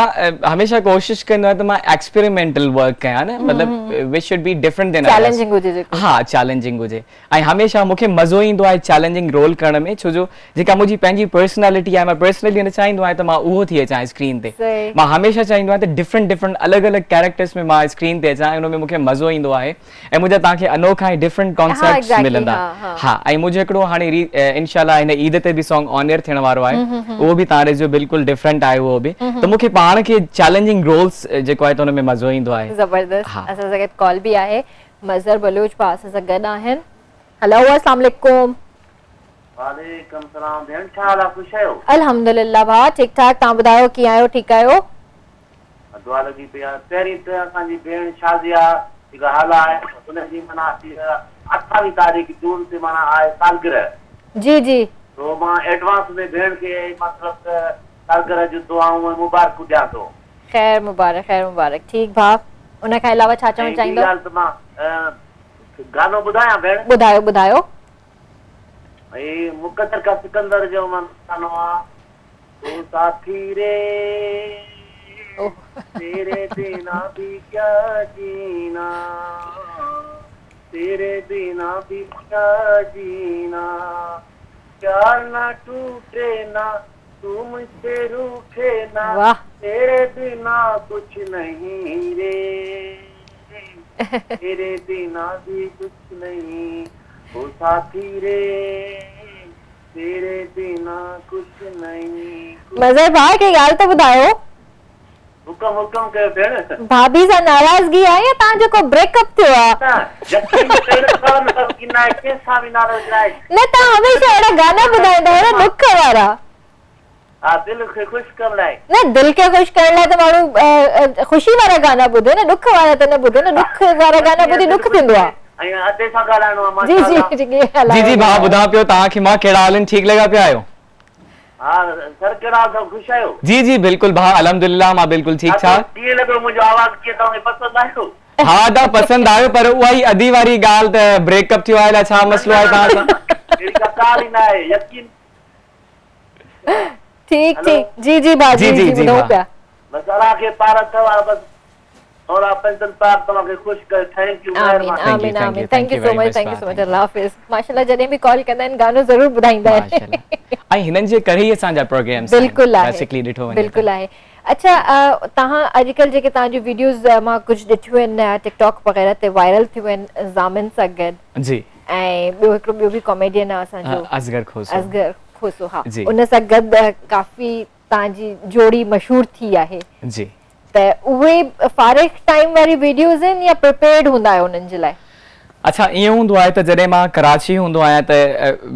Speaker 2: हमेशा कोशिश कंदो आहियां त मां एक्सपेरिमेंटल वर्क कयां न मतलब which should be different than
Speaker 1: challenging हुजे जेको
Speaker 2: हाँ चैलेंजिंग हुजे ऐं हमेशा मूंखे मज़ो ईंदो आहे चैलेंजिंग रोल करण में छो जो जेका मुंहिंजी पंहिंजी पर्सनैलिटी आहे मां पर्सनली न चाहींदो आहियां त मां उहो थी अचां स्क्रीन ते मां हमेशा चाहींदो आहियां त डिफरेंट अलॻि अलॻि कैरेक्टर्स में मां स्क्रीन ते अचां उन में मूंखे मज़ो ईंदो आहे ऐं मुंहिंजा तव्हांखे अनोखा ऐं डिफरेंट कॉन्सेप्ट्स मिलंदा हा ऐं मुंहिंजो हिकिड़ो हाणे इंशाल्लाह हिन ईद ते बि सॉन्ग ऑन एयर थियण वारो आहे उहो बि तव्हां ॾिसजो बिल्कुलु डिफरेंट आहे उहो बि त मूंखे पाण खे चैलेंजिंग रोल्स जेको आहे त उन में मज़ो ईंदो आहे
Speaker 1: ज़बरदस्त असां सां गॾु कॉल बि आहे मज़हर बलूच पा असां सां गॾु आहिनि हेलो अस्सलाम वालेकुम
Speaker 5: वालेकुम सलाम भेण छा हाल आहे ख़ुश आहियो
Speaker 1: अल्हम्दुलिल्लाह भाउ ठीक ठाक तव्हां ॿुधायो कीअं आहियो ठीकु आहियो
Speaker 5: दुआ लॻी पई आहे पहिरीं त असांजी भेण शाज़िया जेका हाल आहे हुनजी माना 28 तारीख़ जून ते माना आहे सालगिरह
Speaker 1: जी जी
Speaker 5: तो मां एडवांस में भेण खे मतिलबु सालगिरह जूं दुआऊं ऐं मुबारकूं ॾियां थो
Speaker 1: खैर मुबारक ठीक भाउ उन खां अलावा छा चवणु चाहींदो
Speaker 5: ॻाल्हि त मां गानो ॿुधायां भेण
Speaker 1: ॿुधायो
Speaker 5: ऐं मुक़द्दर का सिकंदर जो गानो आहे तू साथी रे तेरे बिना भी क्या जीना तेरे बिना भी क्या जीना प्यार ना टूटे ना तू मुझसे रूठे ना तेरे बिना कुछ नहीं रे तेरे बिना भी कुछ नहीं ओ साथी रे तेरे बिना कुछ नहीं
Speaker 1: मज़हर भाउ के ॻाल्हि त ॿुधायो
Speaker 5: हुकम कयो भेण
Speaker 1: भाभी सां नाराज़गी आहे या तव्हां जेको ब्रेकअप थियो आहे न तव्हां हमेशह अहिड़ा गाना ॿुधाईंदा आहियो न दुख वारा
Speaker 5: हा दिल खे ख़ुशि करण लाइ
Speaker 1: न दिल खे ख़ुशि करण लाइ त माण्हू ख़ुशी वारा गाना ॿुधे न दुख वारा त न ॿुधे न दुख वारा गाना ॿुधी दुख थींदो आहे
Speaker 5: ऐं अते सां ॻाल्हाइणो आहे
Speaker 2: जी जी भाउ ॿुधां पियो तव्हांखे मां कहिड़ा हाल आहिनि ठीकु लॻा पिया आहियो
Speaker 5: हाँ सर कहिड़ा हाल अथव ख़ुशि आहियो
Speaker 2: जी जी बिल्कुलु भाउ अल्हम्दुलिल्लाह मां बिल्कुलु ठीकु ठाक
Speaker 5: कीअं लॻो मुंहिंजो आवाज़ कीअं तव्हांखे पसंदि आयो
Speaker 2: हा त पसंदि आयो पर उहा ई अधी वारी ॻाल्हि त ब्रेकअप थियो आहे छा मसलो आहे तव्हां सां
Speaker 5: अहिड़ी का ॻाल्हि ई न आहे यकीन
Speaker 1: ठीक जी जी बाजी जी ॿुधो पिया
Speaker 5: बस अल्लाह के पार अथव बस और अपन पार तव्हांखे ख़ुशि करे थैंक यू
Speaker 1: आमीन थैंक यू सो मच अल्लाह हाफिज़ माशाल्लाह जॾहिं बि कॉल कंदा आहिनि गानो ज़रूर ॿुधाईंदा आहिनि
Speaker 2: ऐं हिननि जे करे ई असांजा प्रोग्राम्स
Speaker 1: बिल्कुलु आहे अच्छा तव्हां अॼुकल्ह जेके तव्हांजी वीडियोस मां कुझु ॾिठियूं आहिनि टिकटॉक वग़ैरह ते वायरल थियूं आहिनि ज़ामिन सां गॾु
Speaker 2: जी
Speaker 1: ऐं ॿियो बि कॉमेडियन आहे असांजो
Speaker 2: असगर
Speaker 1: खोसो हा उन सां गॾु काफ़ी तव्हांजी जोड़ी मशहूर थी आहे
Speaker 2: जी
Speaker 1: त उहे फारिग टाइम वारी वीडियोस आहिनि या प्रिपेयर्ड हूंदा आहियो उन्हनि जे लाइ
Speaker 2: अच्छा ईअं हूंदो आहे त जॾहिं मां कराची हूंदो आहियां त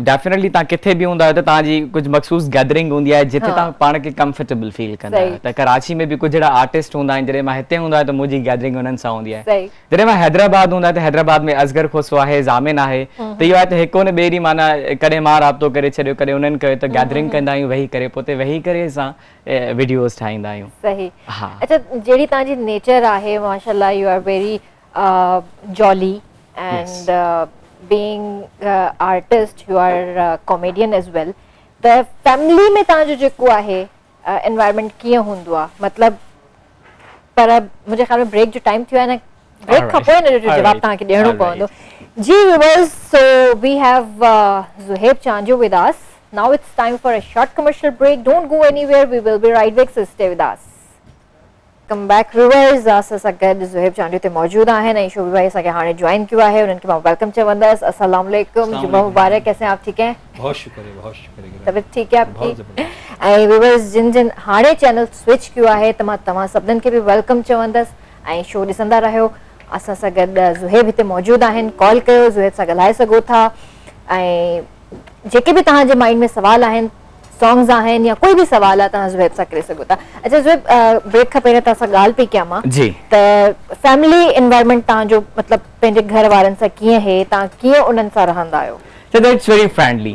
Speaker 2: डेफिनेटली तव्हां किथे बि हूंदा आहियो त तव्हांजी कुझु मखसूस गैदरिंग हूंदी आहे जिथे तव्हां पाण खे कंफर्टेबल फील कंदा आहियो त कराची में बि कुझु अहिड़ा आर्टिस्ट हूंदा आहिनि जॾहिं मां हिते हूंदो आहियां त मुंहिंजी गैदरिंग उन्हनि सां हूंदी आहे जॾहिं मां हैदराबाद हूंदा त हैदराबाद में असगर खोसो आहे ज़ामिन आहे त इहो आहे त हिकु न ॿिए ॾींहुं माना कॾहिं मां राब्तो करे छॾियो कॾहिं उन्हनि कयो त गैदरिंग कंदा आहियूं वेही करे पोइ वेही करे असां वीडियोस ठाहींदा आहियूं
Speaker 1: सही अच्छा जहिड़ी तव्हांजी नेचर आहे माशाल्लाह you are very jolly and being artist you are comedian as well the family में तांजो जेको आहे environment कीअं हूंदो आहे मतलब पर मुझे ख्याल में ब्रेक जो टाइम थियो आहे न ब्रेक खां पोइ न जो जवाब तव्हांखे ॾियणो पवंदो जी viewers so we have Zuhaib Chanjo with us now it's time for a short commercial break don't go anywhere we will be right back so stay with us welcome back viewers असां सां गॾु ज़ुहैब चांडियो ते मौजूद आहिनि ऐं शोभी भाई असांखे हाणे जॉइन कयो आहे उन्हनि खे मां वेलकम चवंदसि अस्सलाम वालेकुम जुमा मुबारक कैसे हैं आप ठीक हैं
Speaker 6: बहुत शुक्रिया
Speaker 1: तबीयत ठीक है आपकी ऐं व्यूअर्स जिन जिन हाणे चैनल स्विच कयो आहे त मां तव्हां सभिनीनि खे बि वेलकम चवंदसि ऐं शो ॾिसंदा रहियो असां सां गॾु ज़ुहैब हिते मौजूद आहिनि कॉल कयो ज़ुहैब सां ॻाल्हाए सघो था ऐं जेके भी तव्हांजे माइंड में सवाल आहिनि सॉन्ग्स आहिनि या कोई भी सवाल आहे तव्हां ज़ुहैब सां करे सघो था अच्छा ज़ुहैब ब्रेक खां पहिरियों तव्हां सां ॻाल्हि पई कयां मां
Speaker 2: जी
Speaker 1: त फैमिली एनवायरनमेंट तव्हांजो मतिलबु पंहिंजे घर वारनि सां कीअं है तव्हां कीअं उन्हनि सां रहंदा आहियो
Speaker 2: So that's very friendly.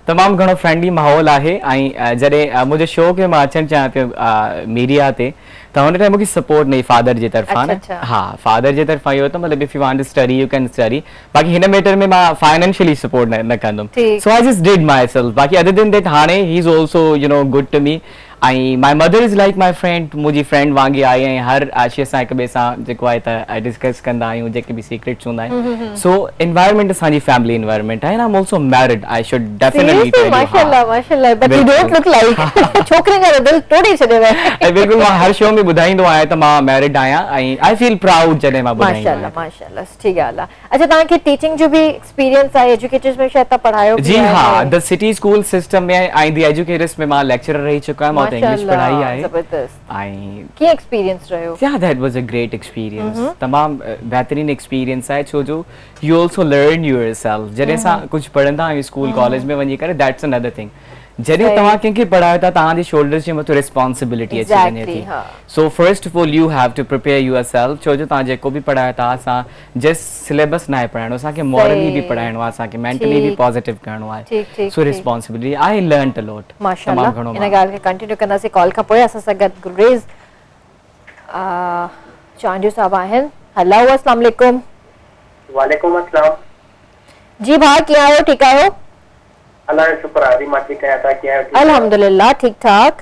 Speaker 2: तमाम घणो फ्रेंडली माहौल आहे ऐं जॾहिं मुंहिंजे शो खे मां अचणु चाहियां पियो मीडिया ते त हुन टाइम मूंखे सपोर्ट नहीं फादर जे तरफ़ां न हाँ फादर जे तरफ़ां इहो त मतिलबु if you want to study you can study बाक़ी हिन मैटर में मां फाइनेंशियली सपोर्ट न कंदुमि so I just did myself बाक़ी अदर देन दैट हाणे ही is also you know good to me I my mother is like my friend मुंहिंजी फ्रेंड वांगुरु आई ऐं हर आशिया सां हिक ॿिए सां जेको आहे त डिस्कस कंदा आहियूं जेके बि सीक्रेट्स हूंदा आहिनि सो एनवायरमेंट असांजी फैमिली एनवायरमेंट आहे I am also married I should definitely
Speaker 1: माशाल्लाह माशाल्लाह but U don't look like छोकिरियुनि जो दिलि तोड़े छॾियो आहे
Speaker 2: बिल्कुलु मां हर शो में ॿुधाईंदो आहियां त मां मैरिड आहियां ऐं आई फील प्राउड जॾहिं मां ॿुधाईंदो आहियां
Speaker 1: माशाल्लाह ठीक ॻाल्हि आहे अच्छा तव्हांखे टीचिंग जो भी एक्सपीरियंस आहे एजुकेटर्स में शायद तव्हां पढ़ायो
Speaker 2: जी हाँ द सिटी स्कूल सिस्टम में ऐं द एजुकेटर्स में मां लेक्चरर रही चुका आहियां मां त इंग्लिश पढ़ाई आहे
Speaker 1: जबरदस्त
Speaker 2: ऐं
Speaker 1: कीअं एक्सपीरियंस रहियो
Speaker 2: Yeah, that was a great experience. तमाम बेहतरीन एक्सपीरियंस आहे छो जो you also learn yourself. जॾहिं असां कुझु पढ़ंदा आहियूं स्कूल कॉलेज में वञी करे that's another thing. जॾहिं तव्हां कंहिंखे पढ़ायो था तव्हांजे शोल्डर्स जे मथां रिस्पॉन्सिबिलिटी अची वञे थी so first of all you have to prepare yourself छो जो तव्हां जेको बि पढ़ायो था असां जस्ट सिलेबस न आहे पढ़ाइणो असांखे मॉरली बि पढ़ाइणो आहे असांखे मेंटली बि पॉजिटिव करणो आहे सो responsibility I learn a lot
Speaker 1: माशाल्लाह इन ॻाल्हि खे कंटिन्यू कंदासीं कॉल खां पोइ असां सां गॾु गुरेज़ चांडियो साहब आहिनि हेलो अस्सलाम वालेकुम
Speaker 5: वालेकुम अस्सलाम
Speaker 1: जी भाउ कीअं आहियो ठीकु आहियो
Speaker 5: अल्लाह का शुक्र आहे मां ठीकु आहियां तव्हां कीअं आहियो
Speaker 1: अल्हम्दुलिल्लाह ठीक ठाक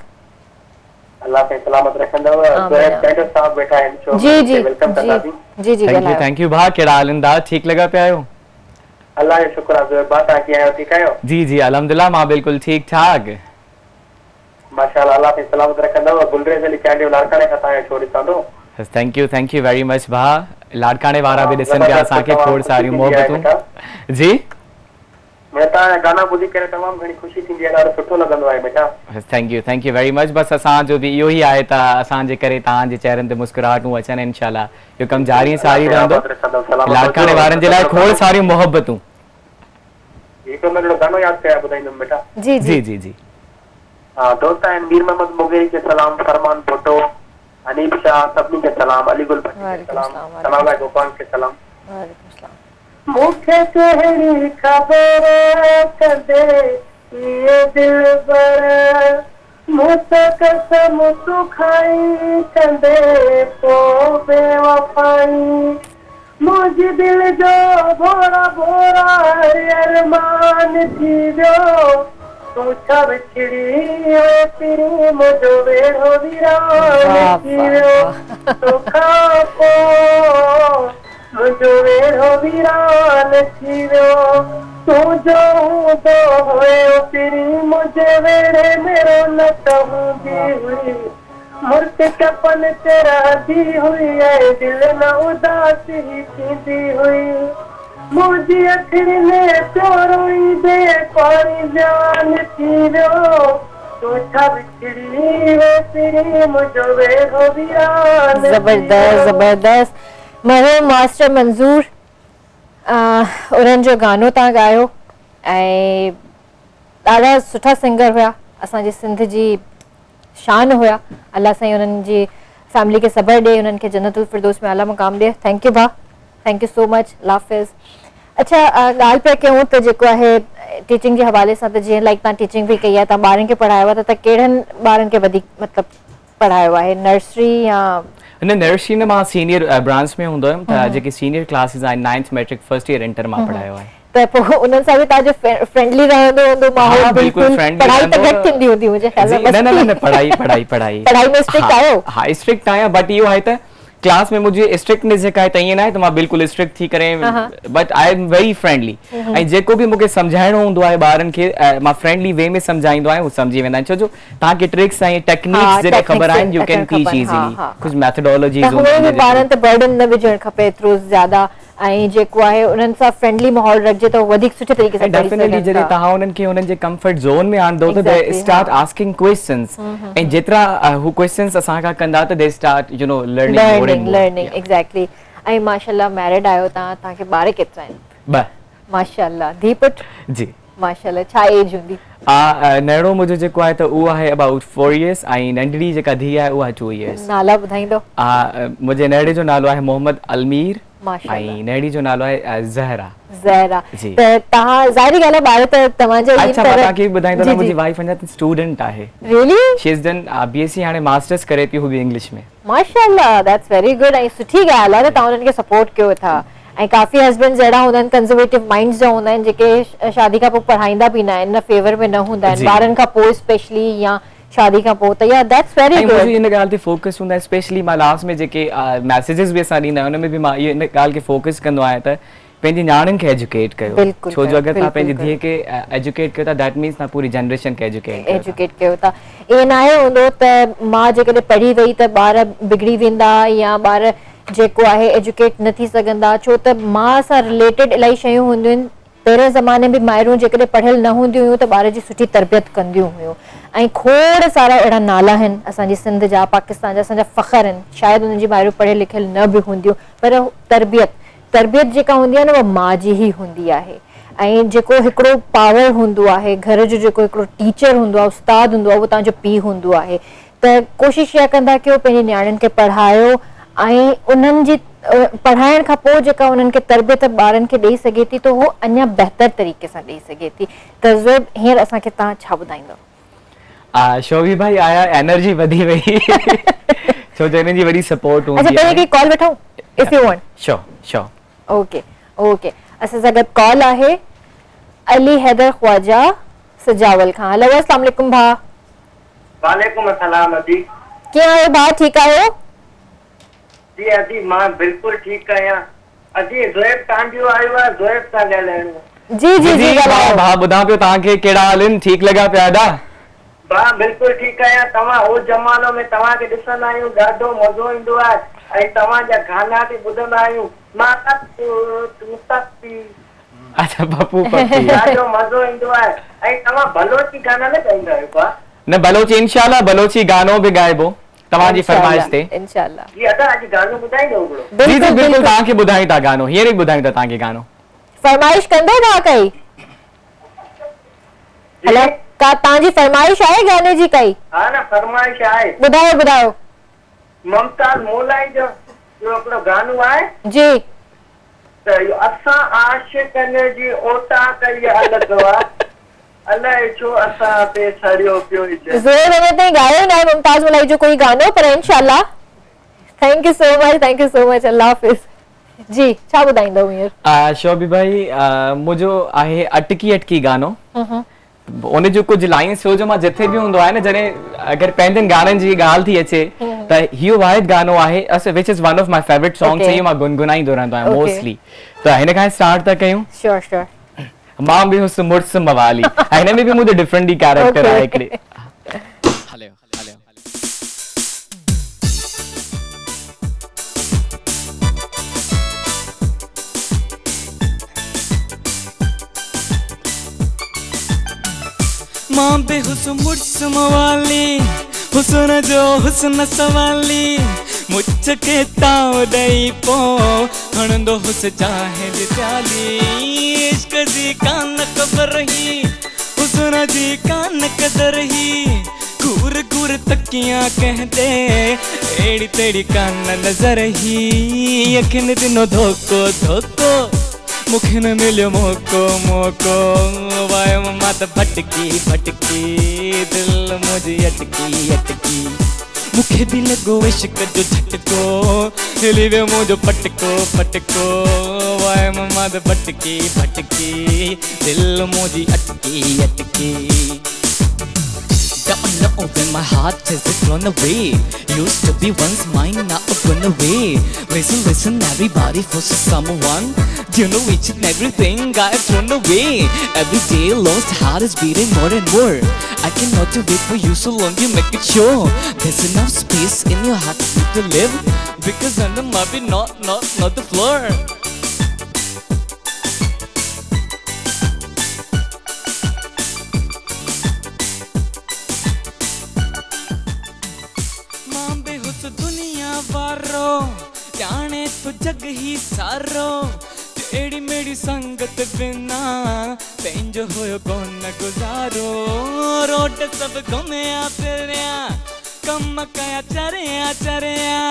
Speaker 5: अल्लाह पे सलामत रखंदव ज़ुहैब चांडियो साहब वेठा आहिनि शो
Speaker 1: जी
Speaker 5: वेलकम कंदासीं
Speaker 1: जी जी
Speaker 2: थैंक यू भाउ कहिड़ा हाल आहिनि ठीक लॻा पिया आहियो
Speaker 5: अल्लाह जो शुक्र आहे ज़ुहैब भाउ तव्हां कीअं आहियो ठीकु आहियो
Speaker 2: जी जी अल्हम्दुलिल्लाह मां बिल्कुलु ठीक ठाक
Speaker 5: माशाल्लाह अल्लाह पे सलामत रखंदव गुलरेज़ अली चांडियो लाड़काणे खां तव्हांजो शो ॾिसां थो
Speaker 2: थैंक यू वेरी मच भाउ लाड़काणे वारा बि ॾिसनि पिया असांखे खोड़ सारियूं मोहबतूं जी
Speaker 5: मैं तव्हांजा गाना ॿुधी करे तमामु घणी ख़ुशी थींदी आहे ॾाढो सुठो लॻंदो आहे बेटा
Speaker 2: थैंक यू वेरी मच बस असांजो बि इहो ई आहे त असांजे करे तव्हांजे चेहरनि ते मुस्कुराहटूं अचनि इंशाल्लाह इहो कमु जारी सारी रहंदो लाड़काणे वारनि जे लाइ खोड़ सारियूं मोहबतूं
Speaker 5: हिकु मिनट गानो यादि कया ॿुधाईंदुमि बेटा
Speaker 2: जी जी जी जी
Speaker 5: हाँ दोस्त आहिनि मीर मोहम्मद मुगेरी खे सलाम फरमान भुट्टो हनीफ शाह सभिनी खे सलाम अलीगुल भट्टी खे सलाम सलाम गोपाल खे सलाम
Speaker 1: वालेकुम सलाम
Speaker 5: मुखे कहिड़ी ख़बर कंदे ये दिल बर मुझसे कसम तू खाई कंदे तो बेवफाई मुझ दिल जो भोरा भोरा अरमान थी जो तू छब छिड़ी तेरी मुझो वेड़ो वीरान थी जो तो खापो मुझो वेड़ो वीरान थी वियो तूं जो हूंदो हुयो तेरी मुंहिंजे वेड़े मेरो न त हूंदी हुई मुर्त कपन ते रहंदी हुई ऐं दिलि न उदासी थींदी हुई मुंहिंजी अखियुनि में पियो रोई दे पाणी जान थी वियो तूं छा बिछड़ी वे तेरी मुंहिंजो वेड़ो वीरान
Speaker 1: जबरदस्त जबरदस्त मरहूम मास्टर मंज़ूर उन्हनि जो गानो तव्हां ॻायो ऐं ॾाढा सुठा सिंगर हुया असांजी सिंध जी शान हुया अल्लाह साईं उन्हनि जी फैमिली खे सबर ॾे उन्हनि खे जन्नतुल फिरदौस में आला मुक़ाम ॾे थैंक यू भाउ थैंक यू सो मच लाफ़िज़ अच्छा ॻाल्हि पिया कयूं त जेको आहे टीचिंग जे हवाले सां त जीअं लाइक तव्हां टीचिंग बि कई आहे तव्हां ॿारनि खे पढ़ायो आहे त कहिड़नि ॿारनि खे वधीक मतिलबु पढ़ायो आहे नर्सरी या
Speaker 2: न नर्सरी में मां सीनियर ब्रांच में हूंदो हुयमि त जेके सीनियर क्लासिस आहिनि 9th matric first year inter मां पढ़ायो आहे
Speaker 1: त पोइ उन्हनि सां बि तव्हांजो फ्रेंडली रहंदो हूंदो माहौल बिल्कुलु पढ़ाई त घटि थींदी हूंदी मुंहिंजे ख़्याल में
Speaker 2: न पढ़ाई
Speaker 1: पढ़ाई में स्ट्रिक्ट आहियो
Speaker 2: हा स्ट्रिक्ट आहियां बट इहो आहे त क्लास में मुझे स्ट्रिक्टनेस जेका त ईअं न आहे त मां बिल्कुलु स्ट्रिक्ट थी करे, but I am very friendly ऐं जेको बि मूंखे सम्झाइणो हूंदो आहे ॿारनि खे मां फ्रेंडली वे में सम्झाईंदो आहियां, उहे सम्झी वेंदा आहिनि। छो जो तव्हांखे ट्रिक्स ऐं टेक्निक्स जेके ख़बर आहिनि, यू कैन टीच इज़िली, कुझु मेथडोलॉजीज़
Speaker 1: ॿारनि ते बर्डन न विझणु खपे एतिरो ज़्यादा, ऐं जेको आहे उन्हनि सां फ्रेंडली माहौल रखिजे त वधीक सुठे तरीक़े सां
Speaker 2: डेफिनेटली जॾहिं तव्हां उन्हनि खे उन्हनि जे कंफर्ट ज़ोन में आणंदो त दे स्टार्ट आस्किंग क्वेश्चंस, ऐं जेतिरा हू क्वेश्चंस असां खां कंदा त they start you know
Speaker 1: learning exactly. ऐं माशाल्लाह मैरिड आहियो तव्हां, तव्हांखे ॿार केतिरा आहिनि?
Speaker 2: 2
Speaker 1: माशाल्लाह। धीउ पुट? जी माशाल्लाह। छा एज हूंदी?
Speaker 2: नैड़ो मुंहिंजो जेको आहे त उहो आहे अबाउट 4 years ऐं नंढड़ी जेका धीउ आहे उहा 2 years।
Speaker 1: नाला ॿुधाईंदो?
Speaker 2: मुंहिंजे नैड़े जो नालो आहे मोहम्मद अलमीर ऐं नैड़ी जो नालो आहे ज़हरा।
Speaker 1: त तव्हां ज़ाहिरी ॻाल्हि आहे ॿार त तव्हांजे
Speaker 2: अच्छा मां तव्हांखे ॿुधाईंदो न, मुंहिंजी वाइफ अञा स्टूडेंट आहे।
Speaker 1: Really?
Speaker 2: She is done BSc हाणे मास्टर्स करे थी, हू बि इंग्लिश में।
Speaker 1: माशाल्लाह, दैट्स वेरी गुड। ऐं सुठी ॻाल्हि आहे त तव्हां उन्हनि खे सपोर्ट कयो था। ऐं काफ़ी हस्बैंड्स अहिड़ा हूंदा आहिनि कंजर्वेटिव माइंड्स जा हूंदा आहिनि जेके शादी खां पोइ पढ़ाईंदा बि न आहिनि, न फेवर में न हूंदा आहिनि ॿारनि खां पोइ स्पेशली या शादी खां पोइ। त या दैट्स वेरी गुड।
Speaker 2: मुंहिंजी इन ॻाल्हि ते फोकस हूंदा आहे, स्पेशली मां लास्ट में जेके मैसेजेस बि असां ॾींदा आहियूं उन में बि मां इन ॻाल्हि खे फोकस कंदो आहियां त पंहिंजी न्याणियुनि खे एजुकेट कयो, छो जो अगरि तव्हां पंहिंजी धीउ खे एजुकेट कयो था दैट मीन्स तव्हां पूरी जनरेशन खे एजुकेट कयो था। ईअं न आहे हूंदो त मां जेकॾहिं पढ़ी वई त ॿार बिगड़ी वेंदा या ॿार जेको आहे एजुकेट न थी सघंदा, छो त मां सां रिलेटेड इलाही शयूं हूंदियूं आहिनि। पहिरें ज़माने में माइरूं जेकॾहिं पढ़ियल न हूंदियूं हुयूं त ॿार जी सुठी तरबियत कंदियूं हुयूं, ऐं खोड़ सारा अहिड़ा नाला आहिनि असांजी सिंध जा, पाकिस्तान जा, असांजा फ़ख्र आहिनि। शायदि उन्हनि जी माइरूं पढ़ियल लिखियल न बि हूंदियूं, पर तरबियत जेका हूंदी आहे न उहा माउ जी ई हूंदी आहे। ऐं जेको हिकिड़ो पावर हूंदो आहे घर जो, जेको हिकिड़ो टीचर हूंदो आहे, उस्ताद हूंदो आहे, उहो तव्हांजो पीउ हूंदो आहे। त कोशिशि इहा कंदा कयो पंहिंजी नियाणियुनि खे पढ़ायो, ऐं उन्हनि जी पढ़ाइण खां पोइ जेका उन्हनि खे तरबियत ॿारनि खे ॾेई सघे थी त उहो अञा बहितर तरीक़े सां ॾेई सघे थी। त ज़ुएब हींअर असांखे तव्हां छा ॿुधाईंदो? शोभी भाई आया, एनर्जी वधी वई छो जो हिननि जी वॾी सपोर्ट हूंदी आहे।
Speaker 1: अच्छा पहिरीं कॉल वठूं if you want?
Speaker 2: Sure.
Speaker 1: Okay असां सां गॾु कॉल आहे अली हैदर ख्वाजा सजावल खां। हेलो अस्सलाम वालेकुम भाउ।
Speaker 5: वालेकुम अस्सलाम अदी।
Speaker 1: कीअं आहियो भाउ, ठीकु आहियो?
Speaker 5: जी अदी मां बिल्कुलु ठीकु आहियां। अदी ज़ुएब तव्हांजो आयो आहे, ज़ुएब सां ॻाल्हाइणो।
Speaker 1: जी
Speaker 2: भाउ ॿुधां पियो तव्हांखे कहिड़ा हाल आहिनि, ठीकु लॻा पिया ॾा?
Speaker 5: भाउ बिल्कुलु ठीकु आहियां। तव्हां हो ज़मानो में तव्हांखे ॾिसंदा आहियूं ॾाढो मज़ो ईंदो आहे, ऐं तव्हांजा गाना बि ॿुधंदा आहियूं। मां
Speaker 2: अच्छा पप्पू पप्पू
Speaker 5: ॾाढो मज़ो ईंदो आहे। ऐं तव्हां बलोची गाना न ॻाईंदा आहियो भाउ?
Speaker 2: न बलोची, इंशाल्लाह बलोची गानो बि ॻाइबो तव्हांजी फरमाइश ते।
Speaker 1: इंशाल्लाह।
Speaker 5: जी अदा अॼु गानो ॿुधाईंदो हिकिड़ो?
Speaker 2: जी बिल्कुलु तव्हांखे ॿुधायूं था गानो, हींअर ई ॿुधायूं था तव्हांखे गानो।
Speaker 1: फरमाइश कंदो भाउ काई? हेलो, का तव्हांजी फरमाइश आहे गाने जी काई?
Speaker 5: हा न फरमाइश आहे।
Speaker 1: ॿुधायो।
Speaker 5: ममताज मोलाई जो हिकिड़ो गानो आहे
Speaker 1: जी।
Speaker 5: त असां आशिक़नि जी ओटा कई अलॻि आहे, अलाए छो असां ते छड़ियो पियो।
Speaker 1: ज़ोर अञा ताईं ॻायो न आहे मुमताज मोलाई जो कोई गानो, पर इंशाल्लाह। थैंक यू सो मच, अल्लाह हाफ़िज़। जी छा ॿुधाईंदो हींअर?
Speaker 2: शोभी भाई मुंहिंजो आहे अटकी अटकी गानो। उन जो कुछ लाइन्स हो जो मां जिथे भी हूंदो आहे न, जॾहिं अगरि पंहिंजनि गाननि जी ॻाल्हि थी अचे त इहो वाहिद गानो आहे which is one of my favourite songs. इहो मां गुनगुनाईंदो रहंदो आहियां मोस्टली। त हिन खां स्टार्ट था कयूं।
Speaker 1: श्योर।
Speaker 2: मां बि हुस मुड़स मवाली, ऐं हिन में बि मुंहिंजो डिफरेंट ई कैरेक्टर आहे हिकिड़े।
Speaker 6: मां बेहुस मुड़स मवाली, हुसन जो हुसन सवाली, मुझ के ताव ॾेई पो हणंदो हुस चाहे जी प्याली। इश्क जी कान ख़बर ही, हुसन जी कान कदर ही, घूर घूर तकियां कहते एड़ी तेड़ी कान नज़र ही। अखिन दिनो धोको धोको, मुखे न मिलियो मौको, वाय मात भटकी दिल मुझी अटकी। मुखे भी लॻो इश्क जो झटको, हिली वियो मुंहिंजो पटको, वाय मात भटकी दिल मुझी अटकी। know when my heart says it's run away. Used to be once mine, now it's run away. Listen, listen, everybody for someone. You know each and everything I've thrown away. Every day lost heart is beating more and more. I cannot wait for you so long you make it sure. There's enough space in your heart for you to live. Because under my be not the floor. दुनिया वारो जाने तो जग ही सारो एड़ी मेरी संगत बिना पेंजो होयो कौन न गुजारो रोड सब घूमया फिरया कम कया चरया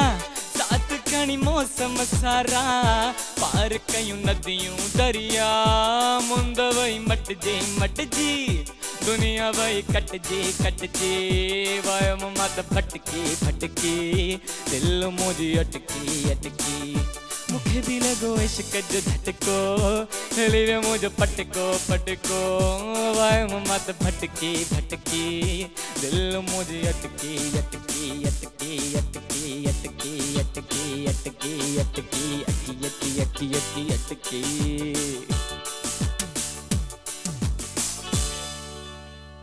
Speaker 6: साथ कणी मौसम सारा पार कयूं नदियों दरिया मुंद वही मट जी दुनिया वही कट जे वायम मत भटके दिल मुझे अटकी मुखे भी लगो इश्क जो झटको हिली रे मुझे पटको वायम मत भटके दिल मुझे अटकी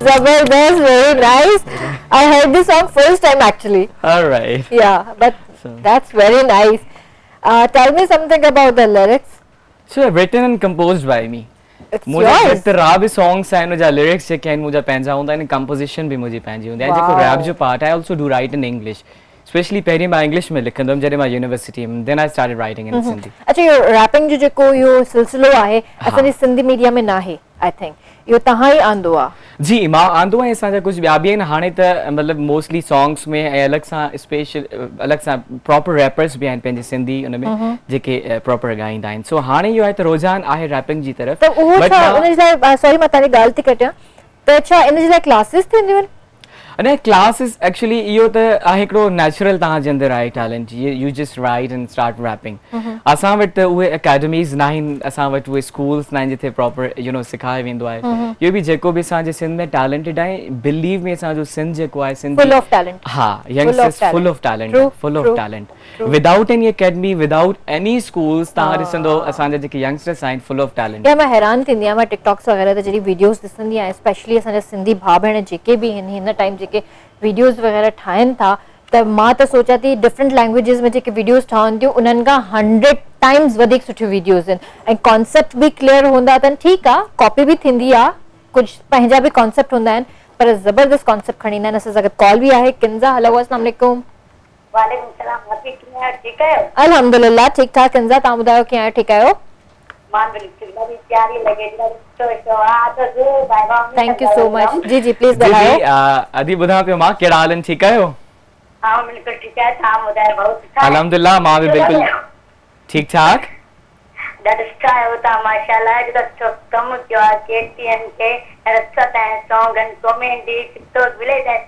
Speaker 1: Zabardast, very nice. I heard this song first time actually.
Speaker 2: All right.
Speaker 1: Yeah, but that's very nice. Tell me something about the lyrics.
Speaker 2: So written and composed by me.
Speaker 1: It's
Speaker 2: मुझे
Speaker 1: yours.
Speaker 2: तरा भी songs हैं मुझे lyrics जे कहीं मुझे पंहिंजा हूंदा आहिनि composition भी मुझे पंहिंजी हूंदी आहे जेको rap जो part I also do write in English. Especially पहिरीं मां English में लिखंदुमि जॾहिं मां university में then I started writing in Sindhi.
Speaker 1: अच्छा यो रैपिंग जो जेको यो सिलसिलो आहे असांजे सिंधी मीडिया में ना है आई थिंक यो तहां ही आंदो आ
Speaker 2: जी मां आंदो आहे असांजा कुझु ॿिया बि आहिनि हाणे त मतिलबु मोस्टली सॉन्ग्स में ऐं अलॻि सां स्पेशल अलॻि सां प्रॉपर रैपर्स बि आहिनि पंहिंजे सिंधी उन में जेके प्रॉपर ॻाईंदा आहिनि सो हाणे इहो आहे त रुझान आहे रैपिंग जी तरफ़
Speaker 1: त उहो छा उन जे लाइ सॉरी मां तव्हांजी ॻाल्हि थी कटियां त छा इन जे लाइ क्लासेस थींदियूं आहिनि
Speaker 2: अने क्लासेस एक्चुअली इहो त आहे हिकिड़ो नेचुरल तव्हांजे अंदरि आहे talent you just write and start rapping असां वटि त उहे अकेडमीज़ न आहिनि असां वटि उहे स्कूल्स न आहिनि जिथे प्रॉपर यू नो सिखायो वेंदो आहे इहो बि जेको बि असांजे सिंध में टैलेंटेड आहे बिलीव मी असांजो सिंध जेको आहे सिंध
Speaker 1: फुल ऑफ टैलेंट
Speaker 2: हा youngsters full of talent without any academy without any schools तव्हां ॾिसंदो असांजा जेके यंगस्टर्स आहिनि फुल ऑफ टैलेंट
Speaker 1: या मां हैरान थींदी आहियां मां टिकटॉक्स वग़ैरह ते जॾहिं वीडियोस ॾिसंदी आहियां स्पेशली असांजा सिंधी भाउ भेण जेके बि हिन टाइम जेके वीडियोस वग़ैरह ठाहिनि था त मां त सोचां थी डिफरेंट लैंग्वेजेस में जेके वीडियोस ठहनि थियूं उन्हनि खां 100 टाइम्स वधीक सुठियूं वीडियोस आहिनि ऐं कॉन्सेप्ट बि क्लियर हूंदा अथनि ठीकु आहे कॉपी बि थींदी आहे कुझु पंहिंजा बि कॉन्सेप्ट हूंदा आहिनि पर ज़बरदस्त कॉन्सेप्ट खणी ईंदा आहिनि असां सां गॾु कॉल बि आहे किंज़ा हेलो अस्सलाम वालेकुम
Speaker 7: वालेकुम सलाम भाभी कीअं आहियो ठीकु आहियो
Speaker 1: अल्हम्दुलिल्लाह ठीकु ठाक किंज़ा तव्हां ॿुधायो कीअं आहियो ठीकु आहियो
Speaker 7: मां बिल्कुल मेरी प्यारी लगे तो आ तो जो bye bye
Speaker 1: thank you so much जी जी प्लीज ॿुधायो
Speaker 2: जी अदी ॿुधां पियो मां कहिड़ा हाल आहिनि ठीकु आहियो
Speaker 7: हां बिल्कुल ठीक है तव्हां ॿुधायो बहुत सुठा
Speaker 2: अल्हम्दुलिल्लाह मां बि बिल्कुल ठीक ठाक
Speaker 7: दैट इज ट्राई होता माशाल्लाह जो कम किया केटीएम के रसत है सॉन्ग एंड कॉमेडी तो विलेज है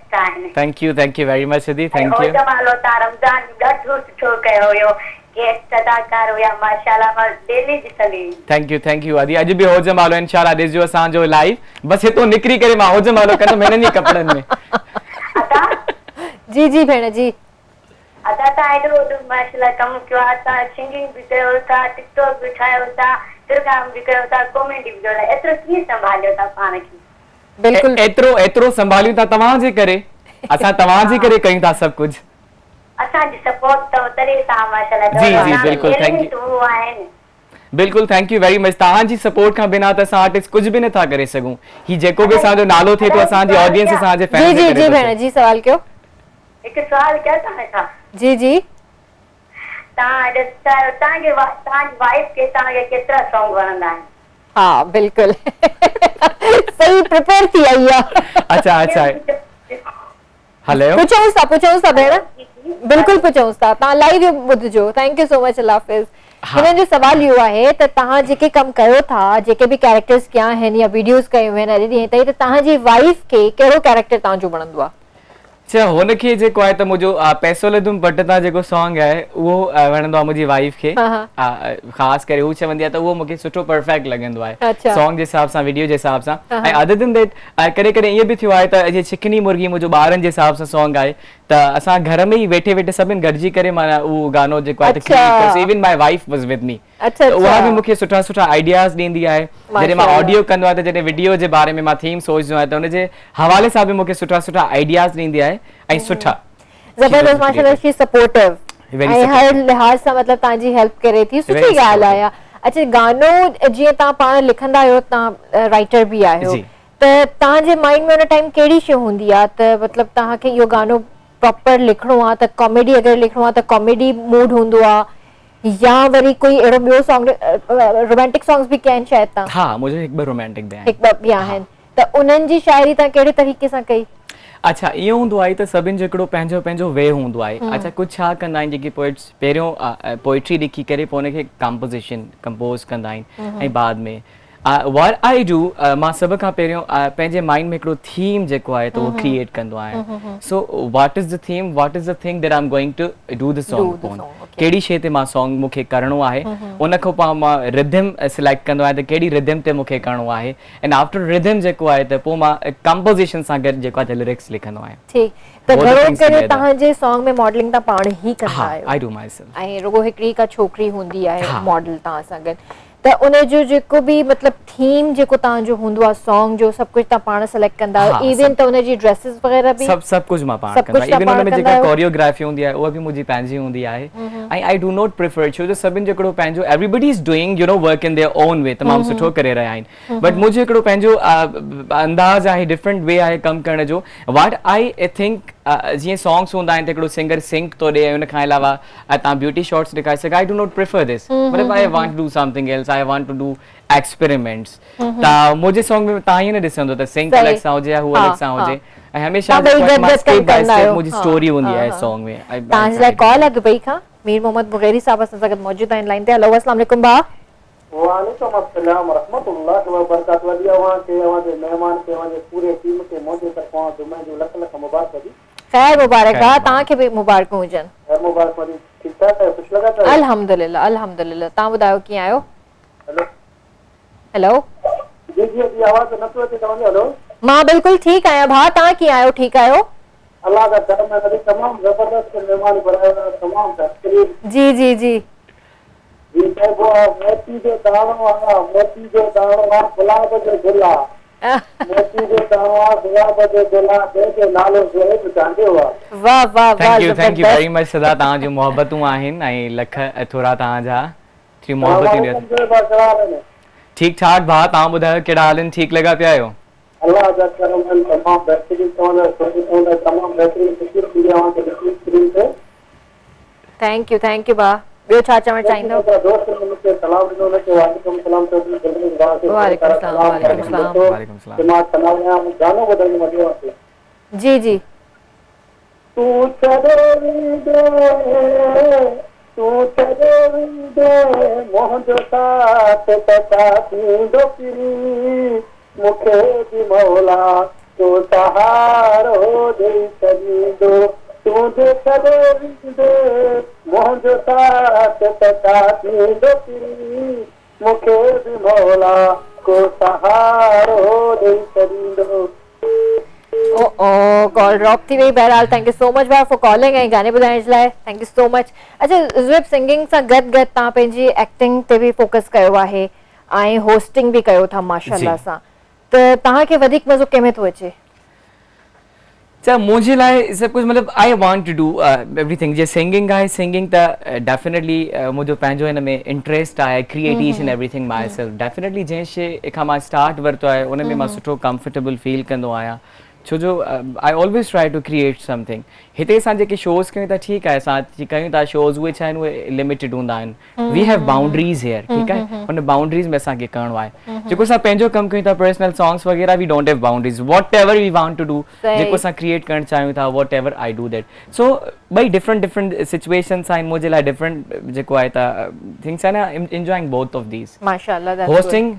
Speaker 2: थैंक यू वेरी मच अदी थैंक यू
Speaker 7: जमालो ता रमजान ॾाढो सुठो कयो हुयो गेस्ट अदाकार हुया माशाल्लाह मां डेली ॾिसंदी
Speaker 2: थैंक यू अदी अॼु बि हो जमालो इंशाल्लाह ॾिसजो असांजो लाइव बस हितो निकिरी करे मां हो जमालो कंदुमि हिननि ई कपड़नि में
Speaker 7: अदा
Speaker 1: जी जी भेण जी
Speaker 7: अदा ता एडो माशाल्लाह कम कियो ता सिंगिंग भी कयो ता टिकटॉक भी ठायो ता प्रोग्राम भी कयो ता कॉमेडी भी जोड़ा एतिरो कीअं संभालियो ता पाण खे
Speaker 1: बिल्कुल
Speaker 2: एतिरो संभालियो था तव्हांजे करे असां तव्हांजे करे कयूं था सभु कुझु
Speaker 7: असांजी सपोर्ट तो तरे ता माशाल्लाह
Speaker 2: जी बिल्कुल थैंक यू बिल्कुल थैंक यू वेरी मच तव्हांजी सपोर्ट खां बिना त असां आर्टिस्ट कुझु बि नथा करे सघूं ही जेको बि असांजो नालो थिए थो असांजी ऑडियंस असांजे फैन
Speaker 1: जी जी भेण जी सवाल कयो
Speaker 7: हिकु सवाल कया था
Speaker 1: जी जी
Speaker 7: तव्हांजी वाइफ के तव्हांखे केतिरा सॉन्ग वणंदा आहिनि
Speaker 1: हा बिल्कुल सही प्रिपेयर थी आई आहे
Speaker 2: अच्छा हेलो
Speaker 1: पुछूं था भेण बिल्कुल पुछूं था तव्हां लाइव ॿुधजो थैंक यू सो मच अल्लाह हाफ़िज़ हिननि जो सवाल इहो आहे त तव्हां जेके कम कयो था जेके बि कैरेक्टर्स कया आहिनि या वीडियोस कयूं आहिनि अॼु ॾींहं ताईं त तव्हांजी वाइफ खे कहिड़ो कैरेक्टर तव्हांजो वणंदो आहे
Speaker 2: अच्छा हुनखे जेको आहे त मुंहिंजो पैसो लधुम पट तां जेको सॉन्ग आहे उहो वणंदो आहे मुंहिंजी वाइफ खे ख़ासि करे हू चवंदी आहे त उहो मूंखे सुठो परफेक्ट लॻंदो आहे सॉन्ग जे हिसाब सां वीडियो जे हिसाब सां ऐं अदर देन दैट कॾहिं कॾहिं ईअं बि थियो आहे त अॼु चिकनी मुर्गी मुंहिंजो ॿारनि जे हिसाब सां सॉन्ग आहे त असां घर में ई वेठे वेठे सभिनि गॾिजी करे माना उहो गानो जेको आहे त even my wife was with me उहा बि मूंखे सुठा सुठा आइडियाज़ ॾींदी आहे जॾहिं मां ऑडियो कंदो आहियां त जॾहिं वीडियो जे बारे में मां थीम सोचंदो आहियां त हुनजे हवाले सां बि मूंखे सुठा सुठा आइडियाज़ ॾींदी आहे ऐं सुठा
Speaker 1: ज़बरदस्त माशाल्लाह शी सपोर्टिव ऐं हर लिहाज़ सां मतिलबु तव्हांजी हेल्प करे थी सुठी ॻाल्हि आहे अच्छा गानो जीअं तव्हां पाण लिखंदा आहियो तव्हां राइटर बि आहियो त तव्हांजे माइंड में हुन टाइम कहिड़ी शइ हूंदी आहे त मतिलबु तव्हांखे इहो गानो प्रॉपर लिखणो आहे त कॉमेडी अगरि लिखणो आहे त कॉमेडी मूड हूंदो आहे या वरी कोई अहिड़ो ॿियो सॉन्ग रोमांटिक सॉन्ग्स बि कया आहिनि शायदि तव्हां
Speaker 2: हा मुंहिंजो हिकु ॿ रोमांटिक
Speaker 1: बि आहिनि त उन्हनि जी शाइरी तव्हां कहिड़े तरीक़े सां कई
Speaker 2: अच्छा इहो हूंदो आहे त सभिनि जो हिकिड़ो पंहिंजो पंहिंजो वे हूंदो आहे अच्छा कुझु छा कंदा आहिनि जेके पोइट्स पहिरियों पोइट्री लिखी करे पोइ हुनखे कंपोज़ कंदा आहिनि ऐं बाद में what I do मां सभ खां पहिरियों पंहिंजे माइंड में हिकिड़ो थीम जेको आहे त उहो क्रिएट कंदो आहियां सो what is the theme what is the thing that I'm going to do the song on कहिड़ी शइ ते मां सॉन्ग मूंखे करिणो आहे उन खां पोइ मां रिदम सिलेक्ट कंदो आहियां त कहिड़ी रिदम ते मूंखे करिणो आहे एंड आफ्टर रिदम जेको आहे त पोइ मां कंपोज़िशन सां गॾु जेको आहे लिरिक्स लिखंदो आहियां
Speaker 1: ठीकु त घणो करे तव्हांजे सॉन्ग में मॉडलिंग तव्हां पाण ई कंदा आहियो
Speaker 2: आई डू माय सेल्फ
Speaker 1: ऐं रुगो हिकिड़ी का छोकिरी हूंदी आहे मॉडल तव्हां सां गॾु त उन जो जेको बि मतिलबु थीम जेको तव्हांजो हूंदो आहे सॉन्ग जो सभु कुझु तव्हां पाण सिलेक्ट कंदा आहियो इवन त उनजी ड्रेसिस वग़ैरह बि
Speaker 2: सभु कुझु मां पाण कंदो आहियां इवन उन में जेका कोरियोग्राफी हूंदी आहे उहा बि मुंहिंजी पंहिंजी हूंदी आहे ऐं आई डू नॉट प्रिफर छो जो सभिनि जो हिकिड़ो पंहिंजो everybody is doing you know work in their own way तमामु सुठो करे रहिया आहिनि बट मुंहिंजो हिकिड़ो पंहिंजो अंदाज़ आहे डिफरेंट वे आहे कमु करण जो व्हाट आई थिंक जीअं सॉन्ग्स हूंदा आहिनि त हिकिड़ो सिंगर सिंक थो ॾे हुन खां अलावा तव्हां ब्यूटी शॉट्स ॾेखारे सघो I do not prefer this मतिलबु I want to do something else I want to do experiments त मुंहिंजे सॉन्ग में तव्हां ईअं न ॾिसंदो त सिंक अलॻि सां हुजे या हू अलॻि सां हुजे ऐं हमेशह स्टेप बाय स्टेप मुंहिंजी स्टोरी हूंदी आहे सॉन्ग में
Speaker 1: तव्हांजे लाइ कॉल आहे दुबई खां मीर मोहम्मद बुग़ैरी साहब असां सां गॾु मौजूद आहिनि लाइन ते हेलो अस्सलाम वालेकुम भाउ
Speaker 5: वालेकुम अस्सलाम व रहमतुल्लाहि व बरकातहू वॾी अवां के अवां जे महिमान के अवां जे पूरे टीम के मुंहिंजे तरफ़ां जुमे जो लख लख मुबारक दी
Speaker 1: खैर मुबारक भाउ तव्हांखे बि मुबारक हुजनि
Speaker 5: खैर मुबारक दी ठीक ठाक है खुश लगा था
Speaker 1: अल्हम्दुलिल्लाह अल्हम्दुलिल्लाह तव्हां ॿुधायो कीअं आहियो
Speaker 5: हेलो
Speaker 1: हेलो
Speaker 5: जी जी जी आवाज़ नथो अचे तव्हांजो हेलो
Speaker 1: मां बिल्कुलु ठीकु आहियां भाउ तव्हां कीअं आहियो ठीकु आहियो
Speaker 5: अल्लाह का करम है तमाम जबरदस्त मेहमान बनाया तमाम तकरीर
Speaker 1: जी जी जी
Speaker 5: जी वो मोती जो दाणो आ गुलाब जो गुला मोती जो दाणो आ गुलाब जो गुला के नालो ज़ोहिब चांडियो आ
Speaker 1: वाह वाह वाह
Speaker 2: थैंक यू वेरी मच सदा तव्हां जो मोहब्बतूं आहिनि ऐं लख थोरा तव्हां जा थी मोहब्बत ठीक ठाक भाउ तव्हां ॿुधायो कहिड़ा हाल आहिनि ठीकु लॻा पिया आहियो
Speaker 5: अल्लाह जा करम तमाम बेहतरीन तमाम बेहतरीन तस्वीर थी आवां के स्क्रीन पे
Speaker 1: थैंक यू भाउ ॿियो छा चवणु चाहींदो
Speaker 5: दोस्त मूंखे सलाम ॾिनो हुनखे वालेकुम सलाम
Speaker 2: वालेकुम सलाम
Speaker 5: मां सलाम गानो ॿुधण में मज़ो अचे
Speaker 1: जी जी
Speaker 5: तू छॾे मुंहिंजो साथ पता थींदो फिरी मूंखे बि मौला तो सहारो ॾेई छॾींदो तुझे छॾे मुंहिंजो साथ पता थींदो फिरी मूंखे बि मौला को सहारो ॾेई छॾींदो
Speaker 1: कॉल ड्रॉप थी वई बहरहाल थैंक यू सो मच भाउ फॉर कॉलिंग ऐं गाने ॿुधाइण जे लाइ थैंक यू सो मच अच्छा ज़ुएब सिंगिंग सां गॾु गॾु तव्हां पंहिंजी एक्टिंग ते बि फोकस कयो आहे ऐं होस्टिंग बि कयो था माशाल्लाह सां त तव्हांखे वधीक मज़ो कंहिंमें थो अचे
Speaker 2: अच्छा मुझे लाइ सभु कुझु मतिलबु I want to do everything जे सिंगिंग आहे सिंगिंग त डेफिनेटली मुंहिंजो पंहिंजो हिन में इंट्रस्ट आहे create each and everything myself definitely जंहिं शइ खां मां स्टार्ट वरितो आहे उन में मां सुठो कंफर्टेबल फील कंदो आहियां छो जो I always try to create something हिते असां जेके शोज़ कयूं था ठीकु आहे असां कयूं था शोज़ उहे छा आहिनि उहे लिमिटेड हूंदा आहिनि वी हैव बाउंड्रीज़ हियर ठीकु आहे हुन बाउंड्रीज़ में असांखे करिणो आहे जेको असां पंहिंजो कमु कयूं था पर्सनल सॉन्ग्स वग़ैरह we don't have boundaries whatever we want to do जेको असां क्रिएट करणु चाहियूं था whatever I do that so ॿई डिफरेंट सिचुएशंस आहिनि मुंहिंजे लाइ डिफरेंट जेको आहे त थिंग्स आहे न इंजॉइंग बोथ ऑफ दीज़
Speaker 1: माशाल्लाह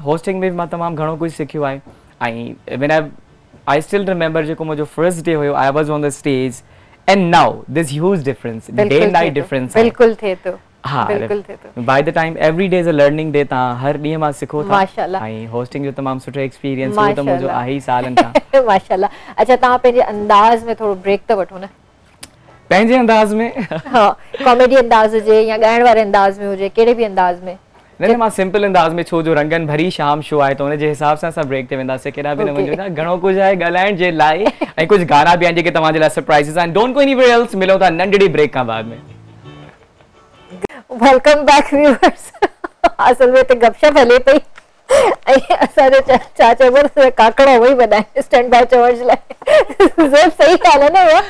Speaker 2: होस्टिंग में मां तमामु घणो कुझु सिखियो आहे ऐं when I I still remember जेको मुझो first day हुयो, I was on the stage and now this huge difference, day and night difference.
Speaker 1: बिल्कुल थे तो
Speaker 2: हाँ,
Speaker 1: बिल्कुल थे तो
Speaker 2: by the time every day is a learning day, ता हर ॾींहुं मां सिखो था
Speaker 1: माशाल्लाह
Speaker 2: ऐं hosting जो तमामु सुठो एक्सपीरियंस हो त मुंहिंजो आहे ई सालनि खां
Speaker 1: माशाल्लाह। अच्छा तव्हां पंहिंजे अंदाज़ में थोरो ब्रेक त वठो न,
Speaker 2: पंहिंजे अंदाज़ में
Speaker 1: हाँ कॉमेडी अंदाज़ हुजे या ॻाइण वारे अंदाज़ में हुजे, कहिड़े बि अंदाज़ में?
Speaker 2: न मां सिंपल अंदाज़ में, छो जो रंगन भरी शाम शो आहे त हुन जे हिसाब सां असां ब्रेक ते वेंदासीं, केॾा बि न वञूं था, घणो कुझु आहे ॻाल्हाइण जे लाइ ऐं कुझु गाना बि आहिनि जेके तव्हांजे लाइ सरप्राइज़िस आहिनि। डोंट गो एनीवेयर एल्स, मिलूं था नंढड़ी ब्रेक खां बाद में।
Speaker 1: Welcome back viewers. असल में त गपशप हले पई ऐं असांजो छा चइबो आहे काकड़ा उहो ई वॾा आहिनि स्टैंड बाय चवण जे लाइ। सही ॻाल्हि आहे न उहा,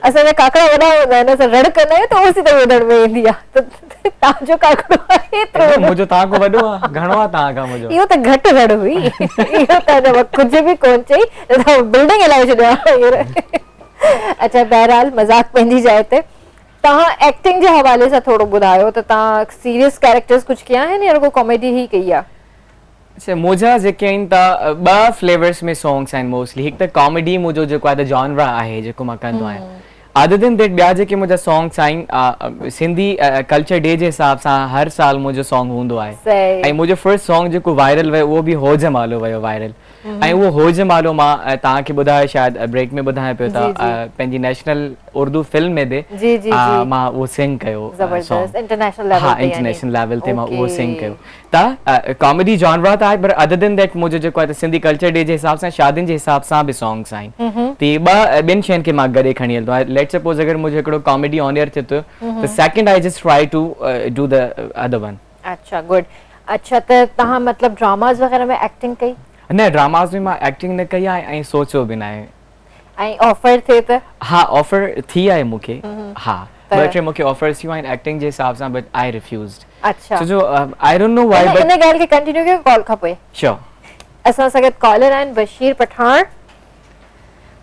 Speaker 1: असांजा काकड़ा वॾा हूंदा आहिनि, असां रड़ कंदा आहियूं त उहो सीधो वधण में ईंदी आहे। त तव्हांजो काकड़ो आहे एतिरो
Speaker 2: मुंहिंजो तव्हां खां वॾो आहे, घणो आहे तव्हां खां मुंहिंजो?
Speaker 1: इहो त घटि रड़ हुई, इहो त कुझु बि कोन चई, बिल्डिंग हलाए छॾियो। अच्छा बहरहाल मज़ाक पंहिंजी जाइ ते। तव्हां एक्टिंग जे हवाले सां थोरो ॿुधायो त तव्हां सीरियस कैरेक्टर्स कुझु कया आहिनि या रुगो कॉमेडी ही कई आहे?
Speaker 2: अच्छा मुंहिंजा जेके आहिनि त ॿ फ्लेवर्स में सॉन्ग्स आहिनि मोस्टली। हिकु त कॉमेडी मुंहिंजो जेको आहे त जॉनरा आहे जेको मां कंदो आहियां। अदर देन दैट ॿिया जेके मुंहिंजा सॉन्ग्स आहिनि सिंधी कल्चर डे जे हिसाब सां हर साल मुंहिंजो सॉन्ग हूंदो आहे ऐं मुंहिंजो फर्स्ट सॉन्ग जेको वायरल वियो उहो बि हो जमालो वियो वायरल। ऐं उहो हो जमालो मां तव्हांखे ॿुधायो शायदि ब्रेक में ॿुधायां पियो त पंहिंजी नेशनल उर्दू फिल्म में बि मां उहो सिंग कयो, हा इंटरनेशनल लेवल ते मां उहो सिंग कयो। त कॉमेडी जॉनरा त आहे, पर अदर देन दैट मुंहिंजो जेको आहे त सिंधी कल्चर डे जे हिसाब सां शादियुनि जे हिसाब सां बि सॉन्ग्स आहिनि। त ॿिनि शयुनि खे मां गॾे खणी हलंदो आहियां। लेट्स सपोज अगर मुझे हिकिड़ो कॉमेडी ऑन एयर थिए थो त second I just try to do the other one. अच्छा गुड। अच्छा त तव्हां मतलब ड्रामास वगैरह में एक्टिंग कई? न ड्रामास में मां एक्टिंग न कई आहे ऐं सोचियो बि न आहे। ऐं ऑफर थिए त? हा ऑफर थी आहे मूंखे, हा ॿ टे मूंखे ऑफर्स थियूं आहिनि एक्टिंग जे हिसाब सां, बट आई रिफ्यूज्ड। अच्छा छो जो I don't know why, but in ॻाल्हि खे कंटिन्यू कयो कॉल खां पोइ। श्योर। असां सां गॾु कॉलर आहिनि बशीर पठान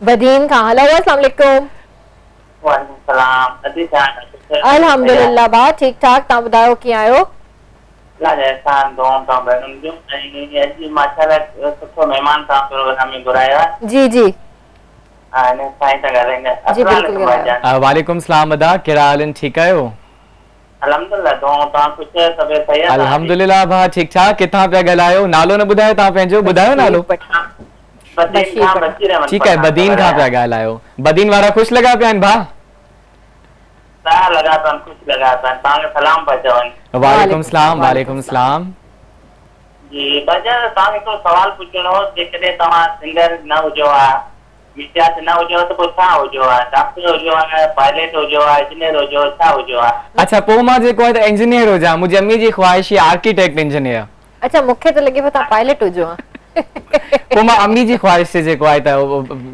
Speaker 2: बदीन खां। हेलो अस्सलाम वालेकुम।
Speaker 5: वालेकुम सलाम।
Speaker 1: अल्हम्दुलिल्लाह बा ठीक ठाक, तव्हां ॿुधायो कीअं आहियो?
Speaker 5: राजस्थान दोन का बैठन जो ऐं अॼु माशाल्लाह सुठो महिमान तव्हां प्रोग्राम में घुरायो आहे। जी जी हाणे साईं सां ॻाल्हाईंदा। जी बिल्कुलु। वालेकुम सलाम अदा, कहिड़ा हाल आहिनि, ठीकु आहियो? अल्हम्दुलिल्लाह दोन तव्हां कुझु तबियत सही आहे? अल्हम्दुलिल्लाह भा ठीक ठाक। किथां पिया ॻाल्हायो? नालो न ॿुधायो तव्हां पंहिंजो, ॿुधायो नालो। ठीकु आहे बदीन खां पिया ॻाल्हायो। बदीन वारा ख़ुशि लॻा पिया आहिनि भा? लॻा पिया ख़ुशि लॻा पिया तव्हांखे सलाम पिया चवनि। वालेकुम सलाम। वालेकुम सलाम। जी बाजा तव्हांखे हिकिड़ो सवाल पुछणो हो, जेकॾहिं तव्हां सिंगर न हुजो आहे, विद्यार्थ न हुजो त पोइ छा हुजो आहे? डॉक्टर हुजो आहे, पायलट हुजो आहे, इंजीनियर हुजो, छा हुजो आहे? अच्छा पोइ मां जेको आहे त इंजीनियर हुजां, मुंहिंजी अम्मी जी ख़्वाहिश आहे आर्किटेक्ट इंजीनियर। अच्छा मूंखे त लॻे पियो तव्हां पायलट हुजो आहे। पोइ मां अम्मी जी ख़्वाहिश से जेको आहे त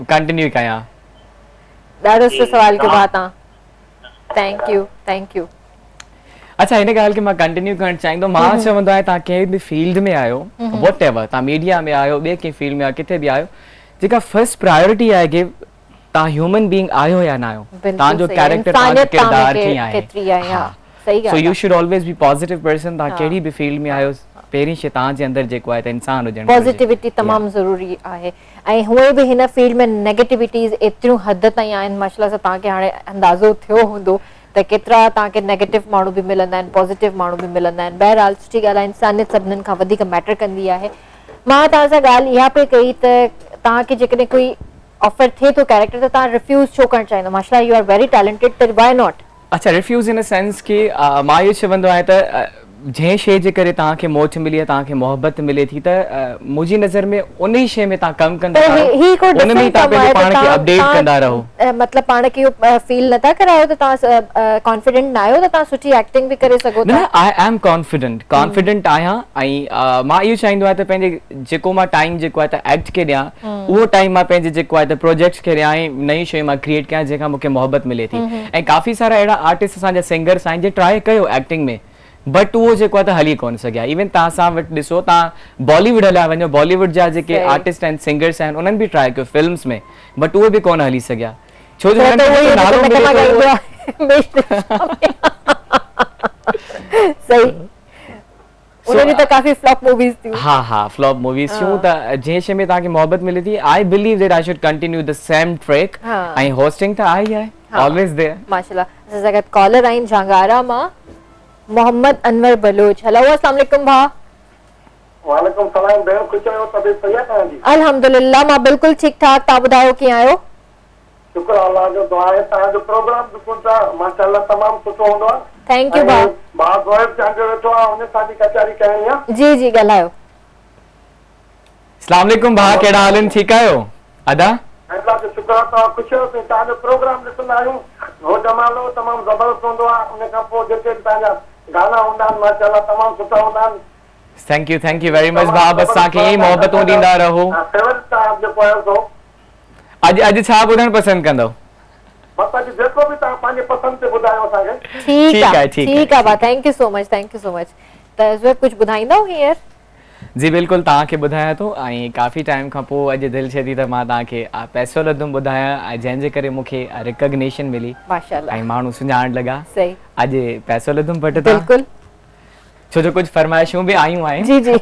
Speaker 5: कंटिन्यू कयां। ॾाढो सुठो सवाल कयो आहे तव्हां, थैंक यू थैंक यू। अच्छा हिन ॻाल्हि खे मां कंटिन्यू करणु चाहींदो। मां चवंदो आहियां तव्हां कंहिं बि फील्ड में आहियो, वॉट एवर, तव्हां मीडिया में आहियो, ॿिए कंहिं फील्ड में आहियो, किथे बि आहियो, जेका फर्स्ट प्रायोरिटी आहे कि तव्हां ह्यूमन बीइंग आहियो या न आहियो, तव्हांजो कैरेक्टर तव्हांजो किरदार कीअं आहे। So you should always be positive person. तव्हां कहिड़ी बि फील्ड में आहियो, पहिरीं शइ तव्हांजे अंदरि जेको आहे त इंसान हुजणु, पॉजिटिविटी तमामु ज़रूरी आहे। ऐं हूअं बि हिन फील्ड में नेगेटिविटीज़ एतिरियूं हद ताईं आहिनि, माशाल्लाह सां तव्हांखे हाणे अंदाज़ो थियो हूंदो त केतिरा तव्हांखे नेगेटिव माण्हू बि मिलंदा आहिनि, पॉजिटिव माण्हू बि मिलंदा आहिनि। बहरहाल सुठी ॻाल्हि आहे, इंसानियत सभिनीनि खां वधीक मैटर कंदी आहे। मां तव्हां सां ॻाल्हि इहा पई कई त तव्हांखे जेकॾहिं कोई ऑफर थिए थो कैरेक्टर त तव्हां रिफ्यूज़ छो करणु चाहींदो? माशाल्लाह यू आर वेरी टैलेंटेड, त व्हाई नॉट? अच्छा रिफ्यूज़ इन द सेंस कि मां इहो चवंदो आहियां त जंहिं शइ जे करे तव्हांखे मोच मिली आहे, तव्हांखे मोहबत मिले थी, त मुंहिंजी नज़र में उन ई शइ में तव्हां कमु कंदा रहो, उन में तव्हां पंहिंजे पाण खे अपडेट कंदा रहो। मतिलबु पाण खे इहो फील नथा करायो त तव्हां कॉन्फिडेंट न आहियो त तव्हां सुठी एक्टिंग बि करे सघो था? न आई एम कॉन्फिडेंट आहियां ऐं मां इहो चाहींदो आहियां त पंहिंजे जेको मां टाइम जेको आहे त एक्ट खे ॾियां, उहो टाइम मां पंहिंजे जेको आहे त प्रोजेक्ट्स खे ॾियां ऐं नई शयूं मां क्रिएट कयां जंहिंखां मूंखे मोहबत मिले थी। ऐं काफ़ी सारा अहिड़ा आर्टिस्ट असांजा सिंगर्स आहिनि जे ट्राई कयो एक्टिंग में, बट उहो जेको आहे त हली कोन सघिया। इवन तव्हां सां वटि ॾिसो, तव्हां बॉलीवुड हलिया वञो, बॉलीवुड जा जेके आर्टिस्ट आहिनि, सिंगर्स आहिनि, उन्हनि बि ट्राई कयो फिल्म्स में, बट उहे बि कोन हली सघिया, छो जो नालो सही।
Speaker 1: उन्हनि त काफ़ी फ्लॉप मूवीज़ थियूं।
Speaker 2: हाँ फ्लॉप मूवीज़ थियूं त जंहिं शइ में तव्हांखे मोहबत मिले थी, I believe that I should continue the same track ऐं होस्टिंग त आई आहे ऑलवेज देयर।
Speaker 1: माशाल्लाह। असां सां गॾु कॉलर आहिनि झांगारा मां, मोहम्मद अनवर बलोच। हेलो, अस्सलाम वालेकुम भाउ।
Speaker 4: वालेकुम सलाम भेण, ख़ुशि आहियो? तबियत सही आहे तव्हांजी?
Speaker 1: अल्हम्दुलिल्लाह, मां बिल्कुलु ठीकु ठाक। तव्हां ॿुधायो कीअं आहियो?
Speaker 4: शुक्र अल्लाह जो, दुआ आहे। तव्हांजो प्रोग्राम ॾिसूं था, माशाल्लाह तमामु सुठो हूंदो आहे।
Speaker 1: थैंक यू भाउ।
Speaker 4: भाउ ज़ोएब चंड वेठो आहे, हुन सां बि कचहरी करणी आहे।
Speaker 1: जी जी ॻाल्हायो।
Speaker 2: अस्सलाम वालेकुम भाउ, कहिड़ा हाल आहिनि? ठीकु आहियो? अदा
Speaker 4: अल्लाह जो शुक्र आहे, तव्हां ख़ुशि आहियो? तव्हांजो प्रोग्राम ॾिसंदा आहियूं, हो जमालो तमामु ज़बरदस्त हूंदो आहे। उन खां पोइ जेके बि तव्हांजा गाना हूंदा आहिनि माशाल्लाह तमामु सुठा हूंदा आहिनि।
Speaker 2: थैंक यू वेरी मच भाउ, बस तव्हांखे ईअं मोहबतूं ॾींदा रहो।
Speaker 4: फेवरेट तव्हां जेको आहे सो
Speaker 2: अॼु छा ॿुधणु पसंदि कंदव?
Speaker 4: बस अॼु जेको बि तव्हां पंहिंजे पसंदि ते ॿुधायो असांखे।
Speaker 1: ठीकु आहे भाउ, थैंक यू सो मच। त ज़ोएब कुझु ॿुधाईंदव हींअर?
Speaker 2: जी बिल्कुलु, तव्हांखे ॿुधायां थो। ऐं काफ़ी टाइम खां पोइ अॼु दिलि थिए थी त मां तव्हांखे पैसो लधुमि ॿुधायां, ऐं जंहिंजे करे मूंखे रिकॉग्निशन मिली
Speaker 1: माशाल्लाह,
Speaker 2: ऐं माण्हू सुञाण लॻा।
Speaker 1: सही,
Speaker 2: अॼु पैसो लधुमि पट तां,
Speaker 1: बिल्कुलु,
Speaker 2: छो जो कुझु फरमाइशूं बि आयूं आहिनि।
Speaker 1: जी जी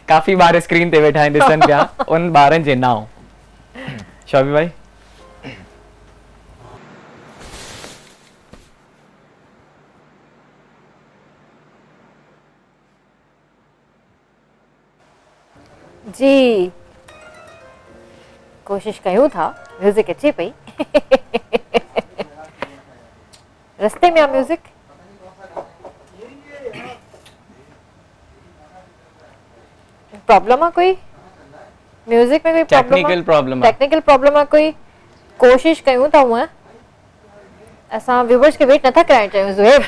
Speaker 2: काफ़ी ॿार स्क्रीन ते वेठा आहिनि, ॾिसनि पिया उन ॿारनि जे नाव। शौबी भाई
Speaker 1: जी, कोशिश कयूं था। म्यूजिक अचे पई, रस्ते में आ म्यूजिक। प्रॉब्लम आहे कोई? म्यूजिक में कोई
Speaker 2: टेक्निकल
Speaker 1: प्रॉब्लम आहे कोई? कोशिश कयूं था। हूअं असां व्यूवर्स खे वेट नथा कराइण चाहियूं ज़ोएब।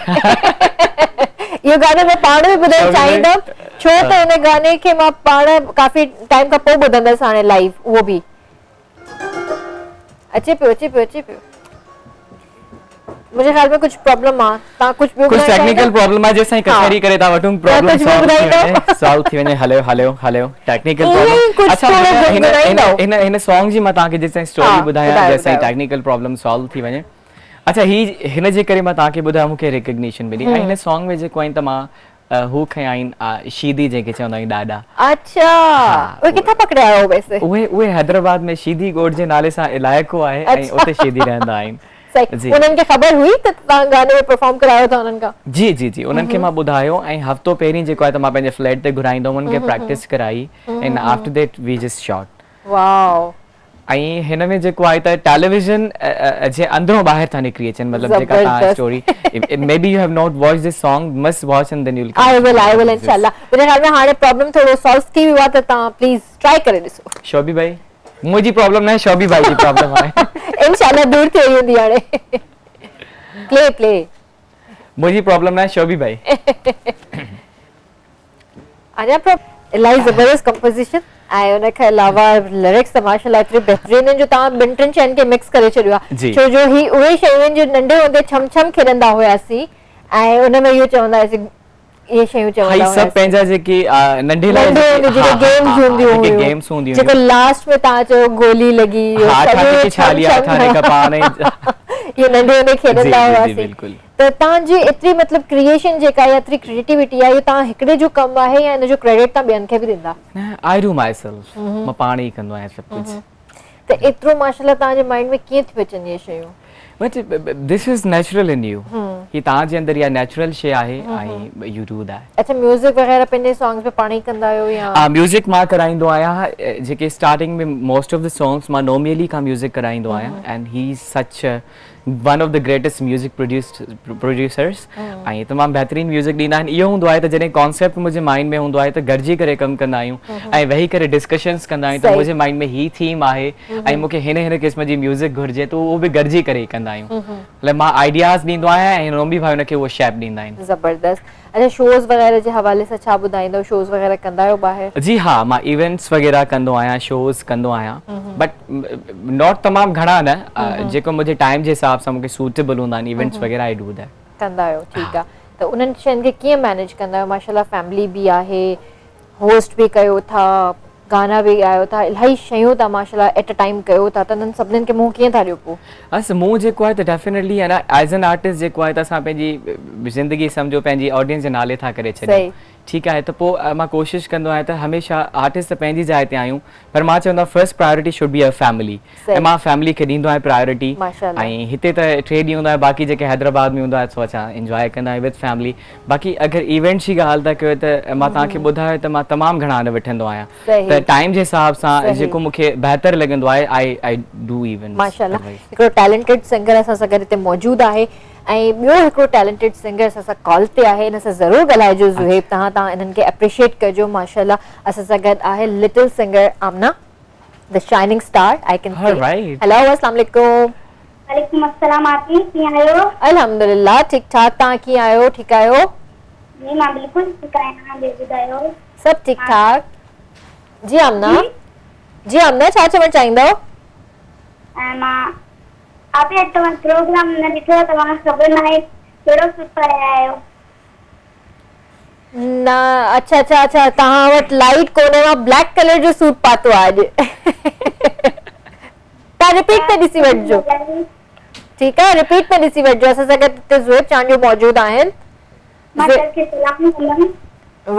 Speaker 1: इहो गानो मां पाण बि ॿुधणु चाहींदमि, छो त हिन गाने खे मां पाण काफ़ी टाइम खां पोइ ॿुधंदसि हाणे लाइव। उहो बि अचे पियो। मुझे ख्याल में कुछ प्रॉब्लम आ। ता कुछ
Speaker 2: टेक्निकल प्रॉब्लम आ, जैसे कचहरी करे ता वठूं प्रॉब्लम सॉल्व थी वने। Hello technical problem. अच्छा, इन सॉन्ग जी मैं ताके जैसे स्टोरी बुधाया, जैसे टेक्निकल प्रॉब्लम सॉल्व थी वने। अच्छा, ही हिन जे करे मैं ताके बुधाया मुके रिकॉग्निशन मिली। इन सॉन्ग में जे कोई त मां हु खयाइन शीदी जेके चवंदा आहिनि ॾाढा।
Speaker 1: अच्छा, उहे किथां पकड़िया हो? वैसे
Speaker 2: उहे हैदराबाद में शीदी गोड जे नाले सां इलाइक़ो आहे ऐं उते शीदी रहंदा आहिनि।
Speaker 1: सही, उन्हनि खे ख़बर हुई त तव्हां गाने में परफॉर्म करायो था उन्हनि खां? जी
Speaker 2: उन्हनि खे मां ॿुधायो ऐं हफ़्तो पहिरीं जेको आहे त मां पंहिंजे फ्लैट ते घुराईंदो हुअमि, उन्हनि खे प्रैक्टिस कराई and after that we just shot.
Speaker 1: Wow.
Speaker 2: ऐं हिन में जेको आहे त टेलीविजन जे अंदरों ॿाहिरि था निकिरी अचनि, मतिलबु जेका तव्हां story maybe you have not watched this song, must watch and then you will.
Speaker 1: I will इंशाल्लाह। मुंहिंजे ख्याल में हाणे प्रॉब्लम थोरो सॉल्व थी वियो आहे, त तव्हां प्लीज ट्राई करे ॾिसो।
Speaker 2: शोबी भाई, मुंहिंजी प्रॉब्लम न आहे, शोबी भाई जी प्रॉब्लम आहे।
Speaker 1: इंशाल्लाह दूर थी वई हूंदी हाणे। प्ले
Speaker 2: मुझी प्रॉब्लम ना है शोबी भाई।
Speaker 1: अञा इलाही ज़बरदस्त कंपोजिशन ऐं उन खां अलावा लिरिक्स त माशाल्लाह एतिरी बहितरीन आहिनि जो तव्हां ॿिनि टिनि शयुनि खे मिक्स करे छॾियो आहे। छो जो ही उहे शयूं आहिनि जो नंढे हूंदे छम छम खेॾंदा हुआसीं ऐं उन में इहो चवंदा हुआसीं, इहे शयूं चवंदा हुआसीं।
Speaker 2: सभु पंहिंजा जेकी नंढे
Speaker 1: जेके गेम्स हूंदियूं जेको लास्ट में तव्हां चयो गोली लॻी, ये नंढे हूंदे खेॾंदा हुआसीं। त तव्हांजी एतिरी मतिलबु क्रिएशन जेका आहे, एतिरी क्रिएटिविटी आहे, इहो तव्हां हिकिड़े जो कमु आहे या इन जो क्रेडिट तव्हां ॿियनि खे बि ॾींदा?
Speaker 2: आई डू माई सेल्फ, मां पाण ई कंदो आहियां सभु कुझु।
Speaker 1: त एतिरो माशाल्लाह तव्हांजे माइंड में कीअं थी अचनि इहे शयूं?
Speaker 2: But this is natural in you. कि तव्हांजे अंदरि इहा नेचुरल शइ आहे ऐं यू डू दैट।
Speaker 1: अच्छा, म्यूजिक वगैरह पंहिंजे सॉन्ग्स में पाण ई कंदा आहियो या?
Speaker 2: म्यूजिक मां कराईंदो आहियां। जेके स्टार्टिंग में मोस्ट ऑफ द सॉन्ग्स मां नोमियली खां म्यूजिक कराईंदो आहियां and he is such one of the greatest music producers ऐं तमामु बहितरीनु म्यूजिक ॾींदा आहिनि। इहो हूंदो आहे त जॾहिं कॉन्सेप्ट मुंहिंजे माइंड में हूंदो आहे त गॾिजी करे कमु कंदा आहियूं ऐं वेही करे डिस्कशन्स कंदा आहियूं त मुंहिंजे माइंड में ही थीम आहे ऐं मूंखे हिन क़िस्म जी म्यूजिक घुरिजे, त उहो बि गॾिजी करे कंदा आहियूं। मां आइडियाज़ ॾींदो आहियां ऐं रोमी भाई हुनखे उहो शेप ॾींदा आहिनि।
Speaker 1: ज़बरदस्त। अच्छा, शोज़ वगैरह जे हवाले सां छा ॿुधाईंदव? शोज़ वगैरह कंदा आहियो ॿाहिरि?
Speaker 2: जी हा, मां इवेंट्स वगैरह कंदो आहियां, शोज़ कंदो आहियां, बट नॉट तमामु घणा न, जेको मुंहिंजे टाइम जे हिसाब सां मूंखे सूटेबल हूंदा आहिनि इवेंट्स वगैरह, आई डू दैट। कंदा आहियो,
Speaker 1: ठीकु आहे। त उन्हनि शयुनि खे कीअं मैनेज कंदा आहियो? माशाल्लाह फैमिली बि आहे, होस्ट बि कयो था, गाना बि ॻायो था, इलाही शयूं था माशाल्लाह एट अ टाइम कयो था, त उन्हनि सभिनीनि खे मुंहुं कीअं था ॾियो पोइ?
Speaker 2: बसि मुंहुं जेको आहे त डेफिनेटली आहे न, एज़ एन आर्टिस्ट जेको आहे त असां पंहिंजी ज़िंदगी सम्झो पंहिंजी ऑडियंस जे नाले था करे छॾियूं ठीक है तो मां कोशिश कंदो आहियां त हमेशा आर्टिस्ट पंहिंजी जाइ ते आहियूं पर मां चवंदो first priority should be a family ऐं मां फैमिली खे ॾींदो आहियां प्रायोरिटी ऐं हिते त 3 ॾींहं हूंदा बाक़ी जेके हैदराबाद में हूंदा सो असां एंजॉय कंदा आहियूं विद फैमिली बाक़ी अगरि इवेंट जी ॻाल्हि था कयो त मां तव्हांखे ॿुधायो त मां तमामु घणा न वठंदो आहियां त टाइम जे हिसाब सां जेको मूंखे बहितर लॻंदो आहे आई डू इवेंट
Speaker 1: माशाल्लाह हिकिड़ो टैलेंटेड सिंगर असां सां गॾु हिते मौजूदु आहे ऐं ॿियो हिकिड़ो टैलेंटेड सिंगर असां सां कॉल ते आहे हिन सां ज़रूरु ॻाल्हाइजो ज़ुहैब तव्हां इन्हनि खे एप्रिशिएट कजो माशाल्लाह असां सां गॾु आहे little singer Aamna the shining star I can say hello अस्सलाम वालेकुम
Speaker 7: वालेकुम अस्सलाम आती कीअं आहियो
Speaker 1: अल्हम्दुलिल्लाह ठीक ठाक तव्हां कीअं आहियो ठीक आहियो
Speaker 7: जी मां बिल्कुलु ठीक आहियां ॿियो ॿुधायो
Speaker 1: सभु ठीक ठाक जी आमना छा चवणु चाहींदव
Speaker 7: मां आप तव्हां प्रोग्राम न ॾिठो तव्हां ख़बर न आहे कहिड़ो सूट पाया आहियो
Speaker 1: न अच्छा तव्हां वटि लाइट कोन्हे मां ब्लैक कलर जो सूट पातो आहे अॼु तव्हां रिपीट पे ॾिसी वठिजो ठीकु आहे रिपीट पे ॾिसी वठिजो असां सां गॾु हिते ज़ुहैब चांडियो मौजूदु आहिनि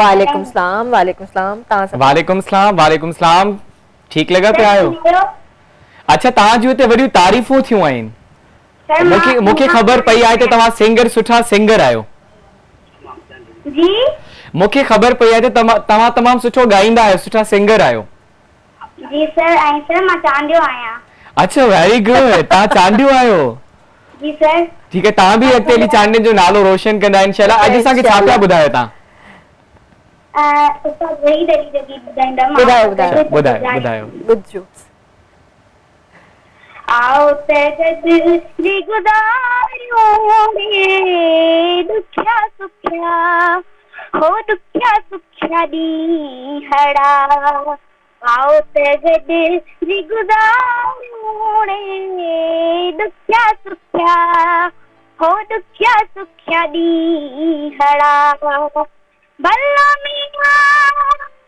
Speaker 1: वालेकुम सलाम तव्हां
Speaker 2: वालेकुम सलाम ठीक लॻा पिया आहियो अच्छा तव्हां जूं हिते वॾियूं तारीफ़ूं थियूं आहिनि मूंखे ख़बर पई आहे त तव्हां सिंगर सुठा सिंगर आहियो
Speaker 7: जी
Speaker 2: मूंखे ख़बर पई आहे त तव्हां तमामु सुठो ॻाईंदा आहियो सुठा सिंगर आहियो
Speaker 7: जी सर ऐं सर मां चांडियो आहियां
Speaker 2: अच्छा वेरी गुड तव्हां चांडियो आहियो
Speaker 7: जी सर
Speaker 2: ठीक है तव्हां बि अॻिते हली चांडियुनि जो नालो रोशन कंदा इंशाल्लाह अॼु असांखे छा पिया ॿुधायो तव्हां
Speaker 1: ॿुधायो
Speaker 7: आओ ते गॾिजी गुज़ारियूं दुखिया सुखिया हो दुखिया सुखिया ॾींहड़ा आओ ते गॾिजी गुज़ारियूं दुखिया सुखिया हो दुखिया सुखिया ॾींहड़ा भला मीना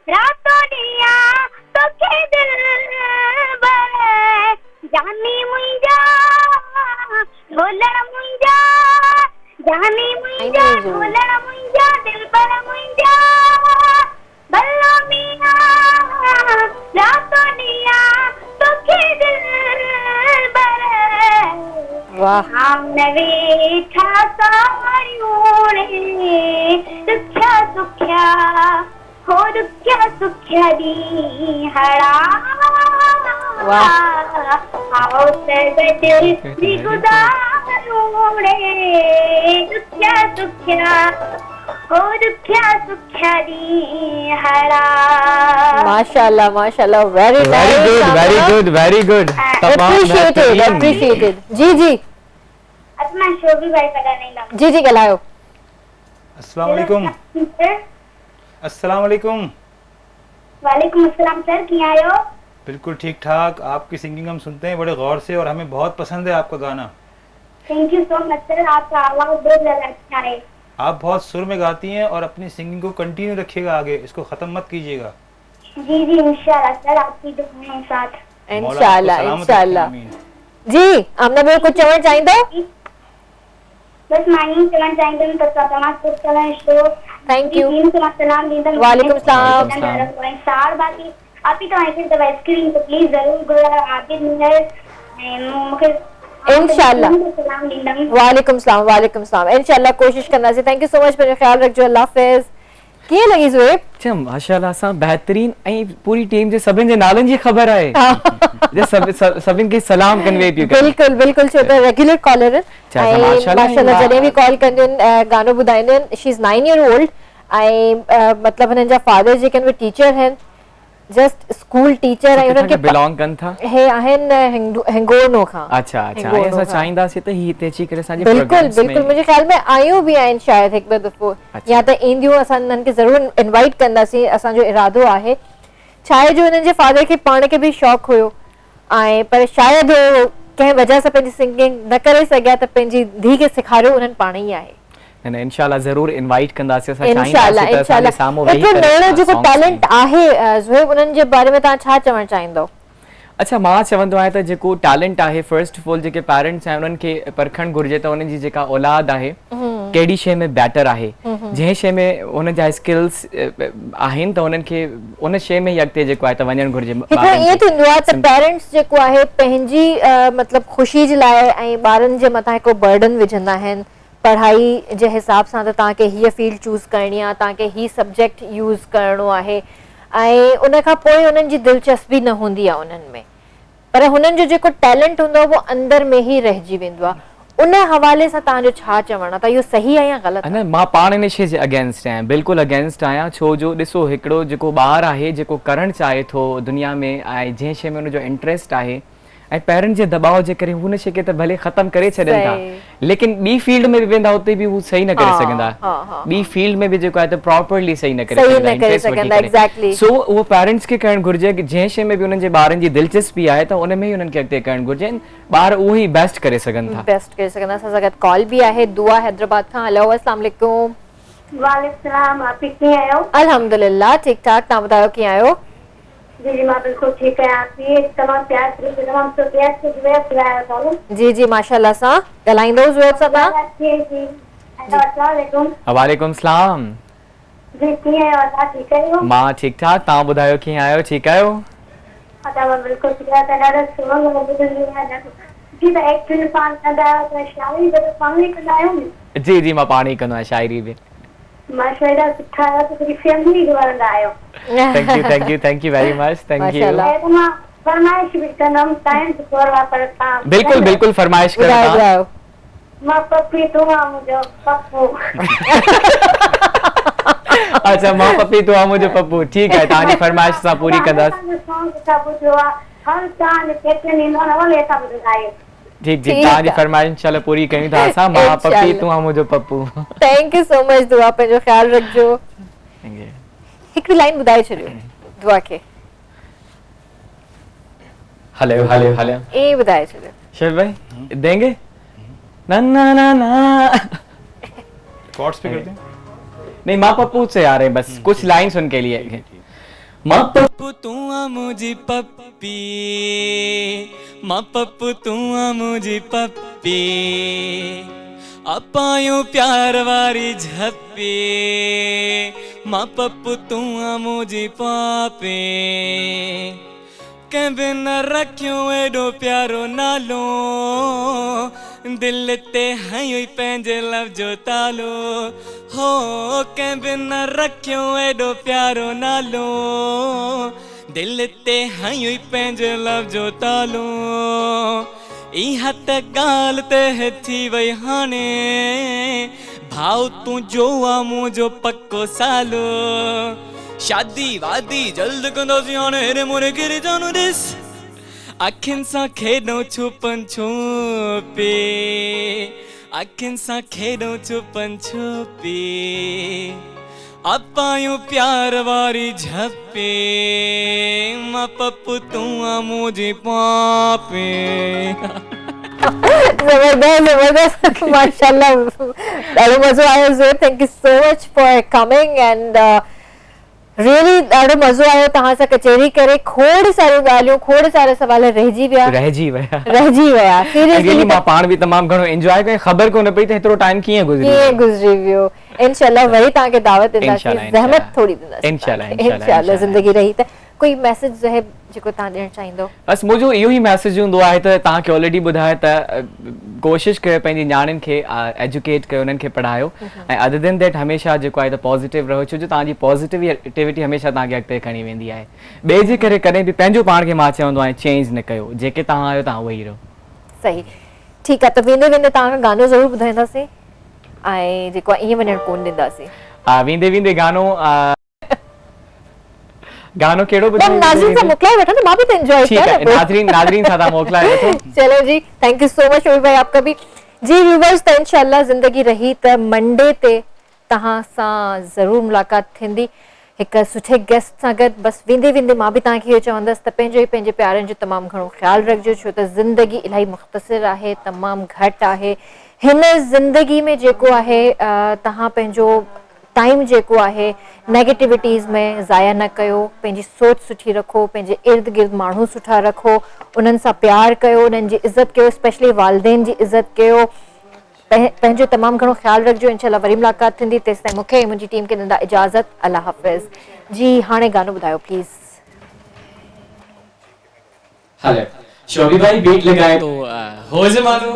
Speaker 7: रातो ॾिया तोखे दिल जानी मुंहिंजा ढोलण मुंहिंजा जानी मुंहिंजा ढोलण मुंहिंजा दिल पर मुंहिंजा भला मीना रातो ॾिया तोखे दिल पर
Speaker 1: वाह
Speaker 7: वेठा सारियूं दुखिया सुखिया हो दुखिया सुखिया ॾींहड़ा आओ ते गॾिजी गुज़ारियूं दुखिया सुखिया हो दुखिया सुखिया ॾींहड़ा
Speaker 1: माशाल्लाह वेरी
Speaker 2: गुड
Speaker 1: appreciated जी
Speaker 7: मैं शोभी भाई का गाना
Speaker 1: जी ॻाल्हायो
Speaker 5: अस्सलाम वालेकुम
Speaker 7: वालेकुम अस्सलाम सर कीअं आहियो
Speaker 5: बिल्कुल ठीक ठाक आपकी सिंगिंग हम सुनते हैं बड़े गौर से और हमें बहुत पसंद है आपका गाना
Speaker 7: thank you so much sir आपका आवाज बहुत ज्यादा अच्छा है
Speaker 5: आप बहुत सुर में गाती हैं और अपनी सिंगिंग को कंटिन्यू रखिएगा आगे इसको खत्म मत कीजिएगा
Speaker 7: जी इंशाल्लाह सर आपकी दुआ है साथ
Speaker 1: इंशाल्लाह जी आमना में कुछ चवण चाहींदो
Speaker 7: बस मां ही चवण चाहींदमि त तव्हां कुझु चवण शो
Speaker 1: थैंक यू
Speaker 7: सलाम ॾींदमि
Speaker 1: वालेकुम सलाम
Speaker 7: सार बाक़ी आप ही तो ऐसे दवा स्क्रीन तो प्लीज जरूर गुज़ार आगे मिले मूंखे
Speaker 1: इंशाल्लाह वालेकुम सलाम इंशाल्लाह कोशिश कंदासीं थैंक यू सो मच पंहिंजो ख्याल रखिजो अल्लाह हाफ़िज़ कीअं लॻी ज़ुहैब
Speaker 2: अच्छा माशाल्लाह असां बहितरीन ऐं पूरी टीम जे सभिनि जे नालनि जी ख़बर आहे सभिनि खे सलाम कन्वे पियो
Speaker 1: बिल्कुल छो त रेगुलर कॉलर माशाल्लाह जॾहिं बि कॉल कंदियूं आहिनि गानो ॿुधाईंदियूं आहिनि शी इज़ 9 year old ऐं मतिलबु हिननि जा फादर जेके आहिनि टीचर आहिनि जस्ट स्कूल टीचर ऐं उन्हनि खे बिलोंग कनि था हे आहिनि हिंगोरनो खां अच्छा असां चाहींदासीं त ही हिते अची करे असांजे बिल्कुल मुंहिंजे ख्याल में आयूं बि आहिनि शायदि हिकु ॿ दफ़ो या त ईंदियूं असां हिननि खे ज़रूरु इनवाइट कंदासीं असांजो इरादो आहे छा आहे जो हिननि जे फादर खे पाण खे बि शौक़ु हुयो ऐं पर शायदि कंहिं वजह सां पंहिंजी सिंगिंग न करे सघिया त पंहिंजी धीउ खे सेखारियो उन्हनि पाण ई आहे इंशाल्लाह ज़रूर इनवाइट कंदासीं असां चाहींदासीं त असांजे साम्हूं वेही करे नयो जेको टैलेंट आहे ज़ुहैब उन्हनि जे बारे में तव्हां छा चवणु चाहींदव अच्छा मां चवंदो आहियां त जेको टैलेंट आहे फर्स्ट ऑफ ऑल जेके पेरेंट्स आहिनि उन्हनि खे परखणु घुरिजे त उन्हनि जी जेका औलाद आहे
Speaker 2: कहिड़ी शइ में बैटर आहे, जंहिं शइ में हुन जा स्किल्स आहिनि त उन्हनि खे उन शइ में ई अॻिते जेको आहे त वञणु घुरिजे।
Speaker 1: ईअं थींदो आहे त पेरेंट्स जेको आहे पंहिंजी मतिलबु ख़ुशी जे लाइ ऐं ॿारनि जे मथां हिकिड़ो बर्डन विझंदा आहिनि पढ़ाई जे हिसाब सां, त तव्हांखे हीअ फील्ड चूज़ करणी आहे, तव्हांखे हीअ सब्जेक्ट यूज़ करिणो आहे, ऐं उन खां पोइ उन्हनि जी दिलचस्पी न हूंदी आहे उन्हनि में, पर हुननि जो जेको टैलेंट हूंदो आहे उहो अंदर में ई रहिजी वेंदो आहे। उन हवाले सां तव्हांजो छा चवणु आहे, त इहो सही आहे या ग़लति आहे?
Speaker 2: मां पाण इन शइ जे अगेंस्ट आहियां, बिल्कुलु अगेंस्ट आहियां, छो जो ॾिसो हिकिड़ो जेको ॿारु आहे जेको करणु चाहे थो दुनिया में ऐं जंहिं शइ में हुनजो इंट्रस्ट आहे ऐं पेरेंट्स जे दबाव जे करे हुन शइ खे त भले ख़तम करे छॾनि था, लेकिन ॿी फील्ड में बि वेंदा उते बि हू सही न करे सघंदा, ॿी फील्ड में बि जेको आहे त प्रॉपरली सही न करे सघंदा। सो उहो पेरेंट्स खे करणु घुरिजे कि जंहिं शइ में बि उन्हनि जे ॿारनि जी दिलचस्पी आहे त उन में ई उन्हनि खे अॻिते करणु घुरिजे, ॿार उहो ई बेस्ट करे सघनि था।
Speaker 1: बेस्ट करे सघंदा। असां सां गॾु कॉल बि आहे, दुआ हैदराबाद खां। हेलो, अस्सलाम वालेकुम।
Speaker 7: वालेकुम सलाम, आप कीअं आहियो?
Speaker 1: अल्हम्दुलिल्लाह ठीक ठाक, तव्हां ॿुधायो कीअं आहियो?
Speaker 7: जी मां बिल्कुल ठीक है। आप ये तमाम प्यार से तमाम तो प्यार से जुवेब बुलाया था।
Speaker 1: जी जी माशाल्लाह सां ॻाल्हाईंदो जुवेब सां तव्हां।
Speaker 7: जी जी अस्सलाम वालेकुम।
Speaker 2: वालेकुम सलाम।
Speaker 7: जी कीअं आहियो? तव्हां ठीक आहियो?
Speaker 2: मां ठीक ठाक, तव्हां ॿुधायो कीअं आहियो? ठीक आहियो?
Speaker 7: अच्छा मां बिल्कुल ठीक आहियां। ॾाढा सुहिणो लॻो जी। त एक्चुअली पाण कंदा आहियो त शायरी बि पाण ई कंदा आहियो न?
Speaker 2: जी जी मां पाण ई कंदो आहियां शायरी बि।
Speaker 7: माशाल्लाह सुठा आहियो, त पूरी फैमिली गुज़ारंदा आहियो।
Speaker 2: Thank you very much, thank U.
Speaker 7: मां फरमाइश भी कंदम टाइम से पूरा पर काम।
Speaker 2: बिल्कुल बिल्कुल फरमाइश करो।
Speaker 7: मां पप्पी तू मुझे पप्पू।
Speaker 2: अच्छा मां पप्पी तू मुझे पप्पू, ठीक है, तव्हांजी फरमाइश सां पूरी कंदासीं।
Speaker 7: हर चांद केतन ईंदो न वले सब ॿुधायो।
Speaker 2: ठीक जी, तव्हांजी फरमाइश इंशाल्लाह पूरी कयूं था असां। मां पप्पी तू मुझे Pappu.
Speaker 1: Thank you so much, दुआ पंहिंजो ख्याल रखजो। हिकड़ी लाइन ॿुधाए छॾियो दुआ खे।
Speaker 2: हेलो हेलो हेलो
Speaker 1: ए ॿुधाए छॾियो।
Speaker 2: शेर भाई देंगे? ना ना ना ना
Speaker 8: कॉर्ड्स पे करते हैं?
Speaker 2: नहीं, माँ पप्पू से आ रहे हैं, बस कुछ लाइन सुन के लिए।
Speaker 6: माँ पप्पू तू मुझी पप्पी, माँ पप्पू तू मुझी पप्पी, अपायो प्यार वारी झप्पी, माँ पप्पू तू मुझी पापे, के बिन रखियो एडो प्यारो नालो, दिल ते हई पंहिंजे लफ्जो तालो, हो के बिन रखियो एडो प्यारो नालो, दिल ते हई पंहिंजे लफ्जो तालो, इहा त ॻाल्हि ते थी वई हाणे, भाउ तूं जो आ मुंहिंजो पक्को सालो, शादी वादी जल्द कंदासीं हाणे हेरे मोरे गिर जानो ॾिस, अखियुनि सां खेॾो छुपन छुपी, अखियुनि सां खेॾो छुपन छुपी, अपायूं प्यार वारी झप्पी, मां पप्पू तूं मुंहिंजी पापी।
Speaker 1: जबरदस्त माशाल्लाह, ॾाढो मज़ो आयो। Thank you so much for coming and really ॾाढो मज़ो आयो तव्हां सां कचहरी करे। खोड़ सारियूं ॻाल्हियूं, खोड़ सारा सवाल रहिजी विया सीरियसली।
Speaker 2: मां पाण बि तमामु घणो एंजॉय कयो, ख़बर कोन पई त हेतिरो टाइम कीअं
Speaker 1: गुज़री वियो। इंशाल्लाह वरी तव्हांखे दावत ॾींदासीं, ज़हमत थोड़ी ॾींदासीं इंशाल्लाह, ज़िंदगी रही त। कोई मैसेज ज़हब जेको तव्हां ॾियणु चाहींदो?
Speaker 2: बस मुंहिंजो इहो ई मैसेज हूंदो आहे त तव्हांखे ऑलरेडी ॿुधायो त कोशिशि कयो पंहिंजी न्याणियुनि खे एजुकेट कयो, उन्हनि खे पढ़ायो, ऐं अदर देन दैट हमेशह जेको आहे त पॉज़िटिव रहो, छो जो तव्हांजी पॉज़िटिविटी हमेशह तव्हांखे अॻिते खणी वेंदी आहे। ॿिए जे करे कॾहिं बि पंहिंजो पाण खे मां चवंदो आहियां चेंज न कयो, जेके तव्हां आहियो तव्हां उहो ई रहो।
Speaker 1: सही, ठीकु आहे। त वेंदे वेंदे तव्हांखे गानो ज़रूरु ॿुधाईंदासीं ऐं जेको आहे ईअं वञणु कोन ॾींदासीं।
Speaker 2: वेंदे वेंदे गानो केड़ो ॿुधायो?
Speaker 1: नाज़रीन सां मोकिलाए वठो न, मां बि त एंजॉय कयां।
Speaker 2: नाज़रीन सां मोकिलाए वठो।
Speaker 1: चलो जी, थैंक यू सो मच शोभी भाई आपका भी। जी व्यूवर्स, त इंशाल्लाह ज़िंदगी रही त मंडे ते तव्हां सां ज़रूर मुलाक़ात थींदी हिकु सुठे गेस्ट सां गॾु। बस वेंदे वेंदे मां बि तव्हांखे इहो चवंदसि त पंहिंजे प्यारनि जो तमामु घणो ख़्यालु रखिजो, छो त ज़िंदगी इलाही मुख़्तसिर आहे, तमामु घटि आहे। हिन ज़िंदगी में जेको आहे तव्हां पंहिंजो टाइम जेको आहे नेगेटिविटीज़ में ज़ाया न कयो, पंहिंजी सोच सुठी रखो, पंहिंजे इर्द गिर्द माण्हू सुठा रखो, उन्हनि सां प्यार कयो, उन्हनि जी इज़त कयो, स्पेशली वालिदैन जी इज़त कयो। पंहिंजो तमामु घणो ख़्यालु रखिजो। इंशाल्लाह वरी मुलाक़ात थींदी। तेसि ताईं मूंखे मुंहिंजी टीम खे ॾींदा इजाज़त। अल्लाह हाफ़िज़ जी। हाणे गानो ॿुधायो प्लीज़।
Speaker 2: हेलो शोभी भाई बीट लगाए तो हो जमालो।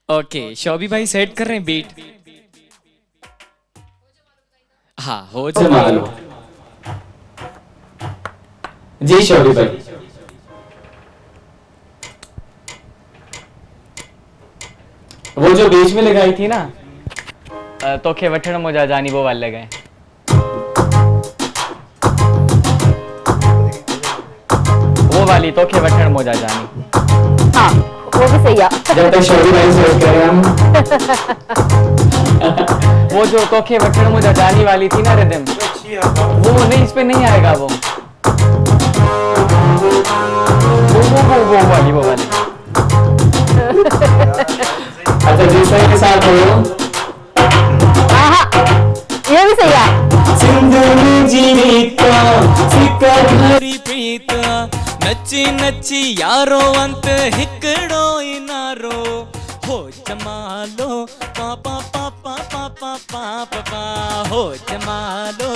Speaker 6: ओके शोभी भाई सेट कर रहे हैं बीट। हाँ हो
Speaker 2: जमालो जी शोभी भाई। वो जो बीच में लगाई थी ना तोखे वठण मुझा जानी वो वाले लगाए। वो वाली तोखे वठण मुझा जानी।
Speaker 1: हाँ वो भी सही है।
Speaker 2: जब तक शोभी भाई सेट कर रहे हम वो जो तोखे वठण मुझा जानी वाली थी ना रिदम वो नहीं, इस पे नहीं आएगा वो वाली। अच्छा जी सही के साथ हो।
Speaker 1: ये भी सही है।
Speaker 6: सिंधु जीविता सिक्का भरी प्रीता नची नची यारो अंत हिकड़ो इनारो हो जमालो पापा पापा पापा पापा हो जमालो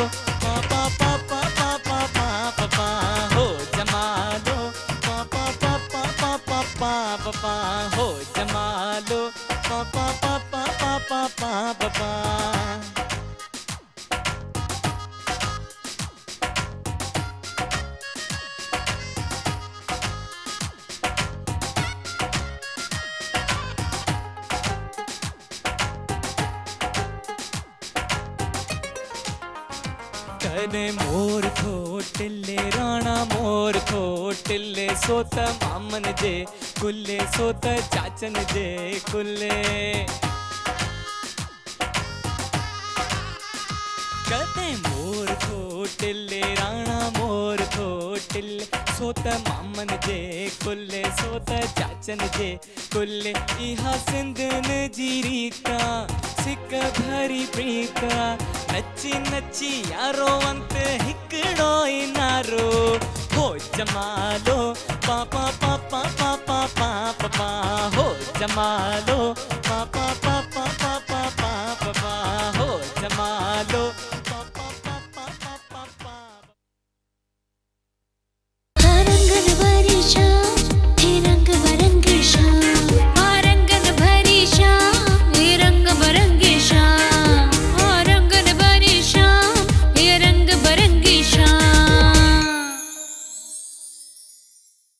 Speaker 6: पापा पापा पापा पापा हो जमालो पापा पापा पापा पापा हो जमालो पापा पापा पापा पापा। कने मोर थो टिल्ले राणा मोर थो टिल्ले सोत मामन जे कुल्ले सोत चाचन जे कुल्ले कने मोर थो टिल्ले राणा मोर थो टिल्ले सोत मामन जे कुल्ले सोत चाचन जे कुल्ले इहा सिंधन जी रीता सिक भरी प्रीता नची नची यारो अंत हिकड़ो इनारो हो जमालो पापा पापा पापा पापा हो जमालो